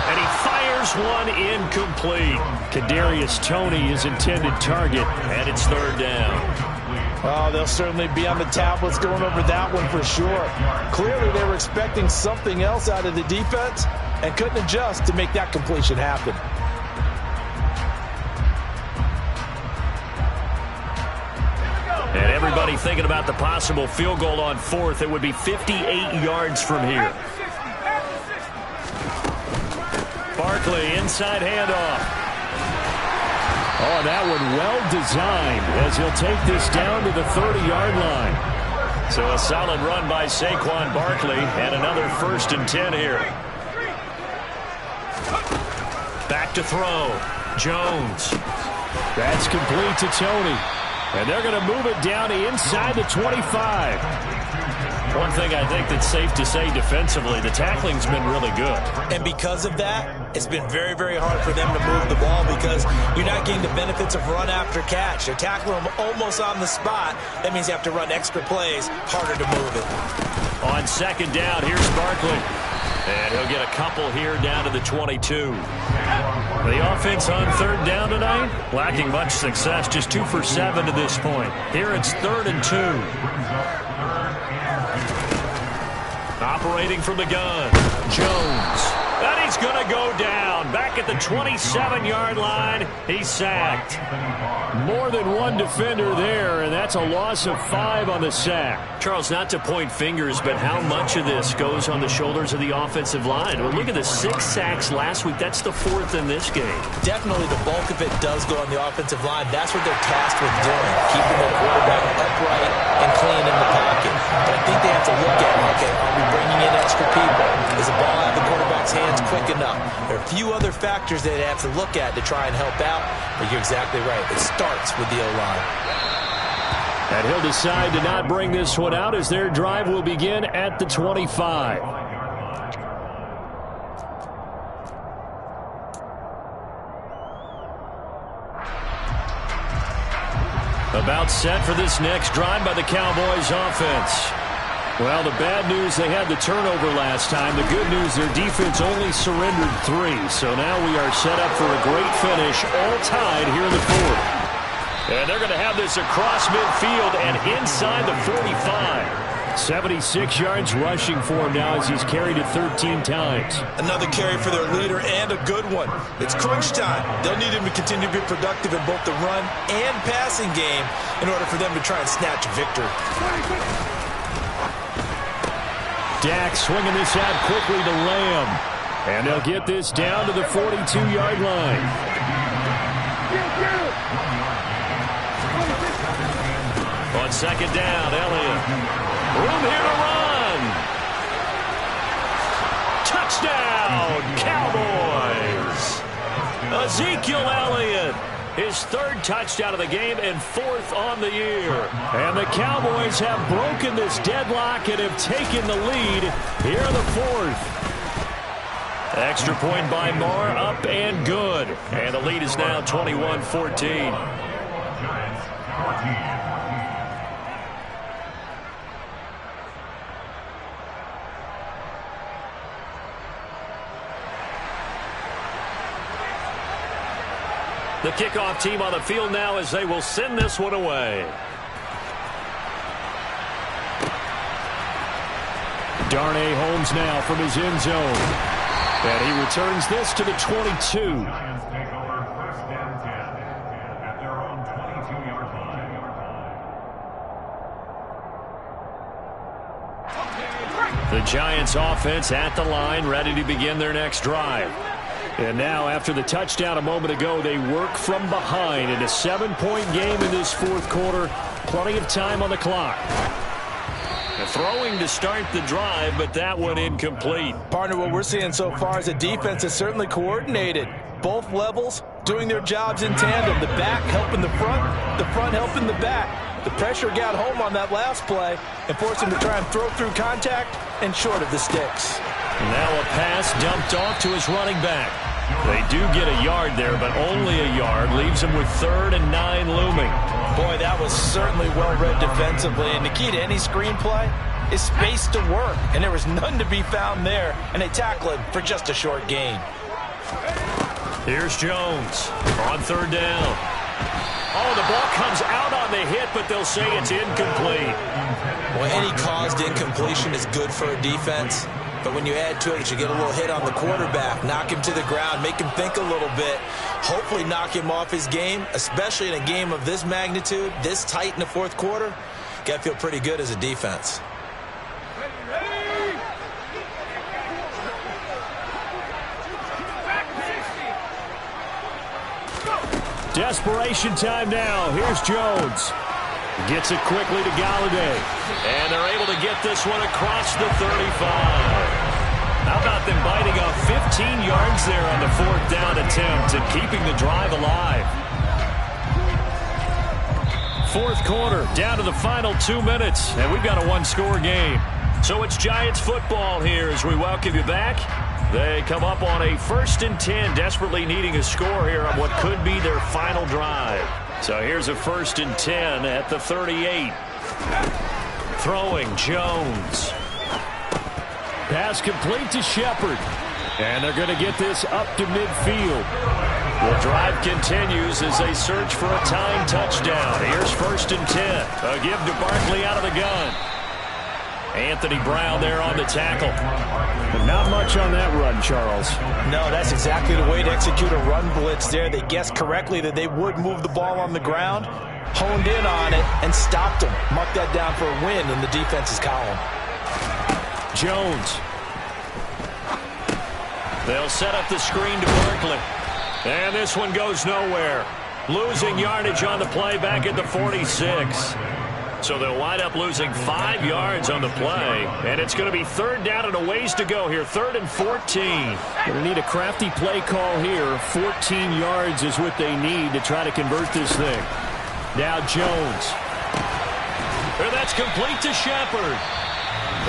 And he fires one incomplete. Kadarius Toney, his intended target, and it's 3rd down. Oh, they'll certainly be on the tablets going over that one for sure. Clearly, they were expecting something else out of the defense and couldn't adjust to make that completion happen. And everybody thinking about the possible field goal on fourth. It would be 58 yards from here. Barkley, inside handoff. Oh, that one well designed as he'll take this down to the 30-yard line. So a solid run by Saquon Barkley and another 1st and 10 here. Back to throw. Jones. That's complete to Tony. And they're going to move it down to inside the 25. One thing I think that's safe to say defensively, the tackling's been really good. And because of that, it's been very, very hard for them to move the ball because you're not getting the benefits of run after catch. They're tackling them almost on the spot. That means you have to run extra plays, harder to move it. On 2nd down, here's Barkley. And he'll get a couple here down to the 22. The offense on 3rd down tonight, lacking much success, just 2 for 7 to this point. Here it's 3rd and 2. Operating from the gun, Jones. And he's going to go down. Back at the 27-yard line, he's sacked. More than one defender there, and that's a loss of 5 on the sack. Charles, not to point fingers, but how much of this goes on the shoulders of the offensive line? Well, look at the 6 sacks last week. That's the 4th in this game. Definitely the bulk of it does go on the offensive line. That's what they're tasked with doing, keeping their quarterback upright and clean in the pocket. But I think they have to look at, okay, are we bringing in extra people? Is the ball out of the quarterback's hands quick enough? There are a few other factors that they have to look at to try and help out, but you're exactly right. It starts with the O-line. And he'll decide to not bring this one out as their drive will begin at the 25. About set for this next drive by the Cowboys offense. Well, the bad news, they had the turnover last time. The good news, their defense only surrendered 3. So now we are set up for a great finish, all tied here in the 4th. And they're going to have this across midfield and inside the 45. 76 yards rushing for him now as he's carried it 13 times. Another carry for their leader and a good one. It's crunch time. They'll need him to continue to be productive in both the run and passing game in order for them to try and snatch a victory. Dak swinging this out quickly to Lamb. And they'll get this down to the 42-yard line. On 2nd down, Elliott. Room here to run. Touchdown, Cowboys. Ezekiel Elliott, his 3rd touchdown of the game and 4th on the year. And the Cowboys have broken this deadlock and have taken the lead here in the 4th. Extra point by Moore, up and good. And the lead is now 21-14. The kickoff team on the field now as they will send this one away. Darnay Holmes now from his end zone. And he returns this to the 22. Giants take over 1st and 10 at their own 22-yard line. The Giants offense at the line, ready to begin their next drive. And now, after the touchdown a moment ago, they work from behind in a 7-point game in this 4th quarter. Plenty of time on the clock. Throwing to start the drive, but that one incomplete. Partner, what we're seeing so far is the defense is certainly coordinated. Both levels doing their jobs in tandem. The back helping the front helping the back. The pressure got home on that last play and forced him to try and throw through contact and short of the sticks. Now a pass dumped off to his running back. They do get a yard there, but only a yard. Leaves him with 3rd and 9 looming. Boy, that was certainly well-read defensively. And the key to any screenplay is space to work. And there was none to be found there. And they tackle him for just a short gain. Here's Jones on 3rd down. Oh, the ball comes out on the hit, but they'll say it's incomplete. Well, any caused incompletion is good for a defense. But when you add to it, you get a little hit on the quarterback, knock him to the ground, make him think a little bit, hopefully knock him off his game, especially in a game of this magnitude, this tight in the fourth quarter. Got to feel pretty good as a defense. Desperation time now. Here's Jones. Gets it quickly to Galladay. And they're able to get this one across the 35. How about them biting off 15 yards there on the fourth down attempt and keeping the drive alive? Fourth quarter, down to the final 2 minutes, and we've got a one-score game. So it's Giants football here as we welcome you back. They come up on a 1st and 10, desperately needing a score here on what could be their final drive. So here's a 1st and 10 at the 38. Throwing Jones. Pass complete to Shepard. And they're going to get this up to midfield. The drive continues as they search for a tying touchdown. Here's 1st and 10. A give to Barkley out of the gun. Anthony Brown there on the tackle. But not much on that run, Charles. No, that's exactly the way to execute a run blitz there. They guessed correctly that they would move the ball on the ground, honed in on it, and stopped them. Mark that down for a win in the defense's column. Jones. They'll set up the screen to Barkley. And this one goes nowhere. Losing yardage on the play back at the 46. So they'll wind up losing 5 yards on the play. And it's going to be 3rd down and a ways to go here. 3rd and 14. Going to need a crafty play call here. 14 yards is what they need to try to convert this thing. Now Jones. And that's complete to Shepard.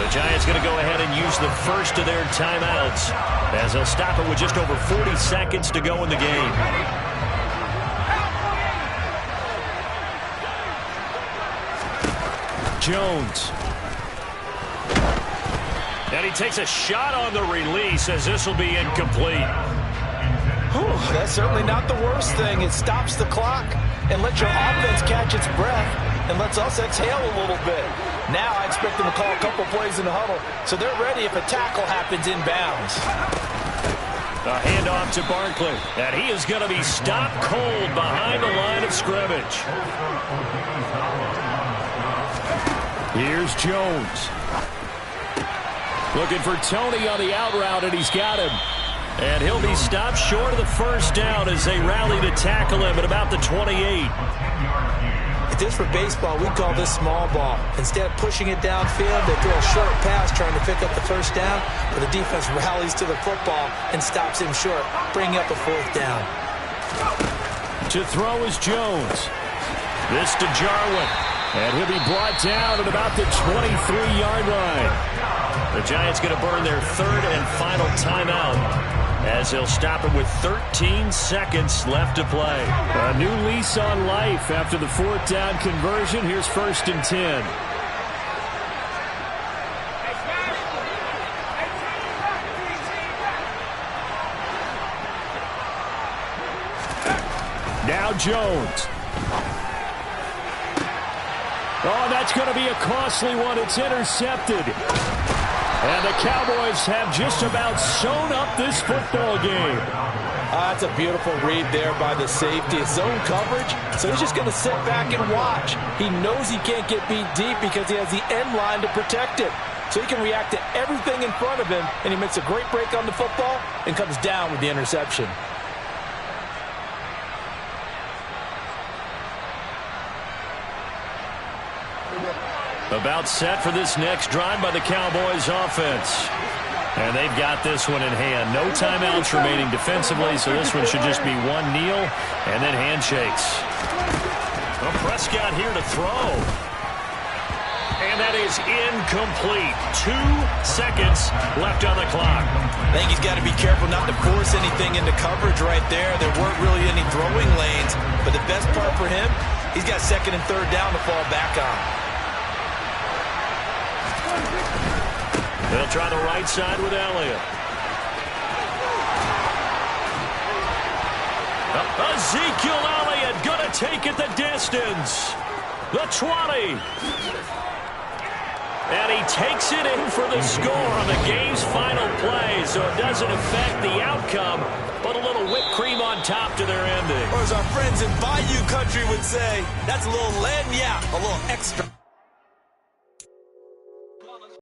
The Giants going to go ahead and use the first of their timeouts as they'll stop it with just over 40 seconds to go in the game. Jones. And he takes a shot on the release as this will be incomplete. Whew, that's certainly not the worst thing. It stops the clock and lets your offense catch its breath and lets us exhale a little bit. Now I expect them to call a couple plays in the huddle so they're ready if a tackle happens inbounds. A handoff to Barkley, and he is going to be stopped cold behind the line of scrimmage. Here's Jones. Looking for Tony on the out route, and he's got him. And he'll be stopped short of the first down as they rally to tackle him at about the 28. If this were baseball, we'd call this small ball. Instead of pushing it downfield, they throw a short pass trying to pick up the first down, but the defense rallies to the football and stops him short, bringing up a 4th down. To throw is Jones. This to Jarwin. And he'll be brought down at about the 23-yard line. The Giants going to burn their 3rd and final timeout as they'll stop it with 13 seconds left to play. A new lease on life after the 4th down conversion. Here's 1st and 10. Now Jones. Oh, that's going to be a costly one. It's intercepted. And the Cowboys have just about sewn up this football game. That's a beautiful read there by the safety. It's zone coverage, so he's just going to sit back and watch. He knows he can't get beat deep because he has the end line to protect it. So he can react to everything in front of him, and he makes a great break on the football and comes down with the interception. About set for this next drive by the Cowboys offense. And they've got this one in hand. No timeouts remaining defensively, so this one should just be one kneel and then handshakes. Well, Prescott here to throw. And that is incomplete. 2 seconds left on the clock. I think he's got to be careful not to force anything into coverage right there. There weren't really any throwing lanes. But the best part for him, he's got 2nd and 3rd down to fall back on. They'll try the right side with Elliott. Ezekiel Elliott going to take at the distance. The 20. And he takes it in for the score on the game's final play, so it doesn't affect the outcome, but a little whipped cream on top to their ending. Or as our friends in Bayou Country would say, that's a little lagniappe, a little extra.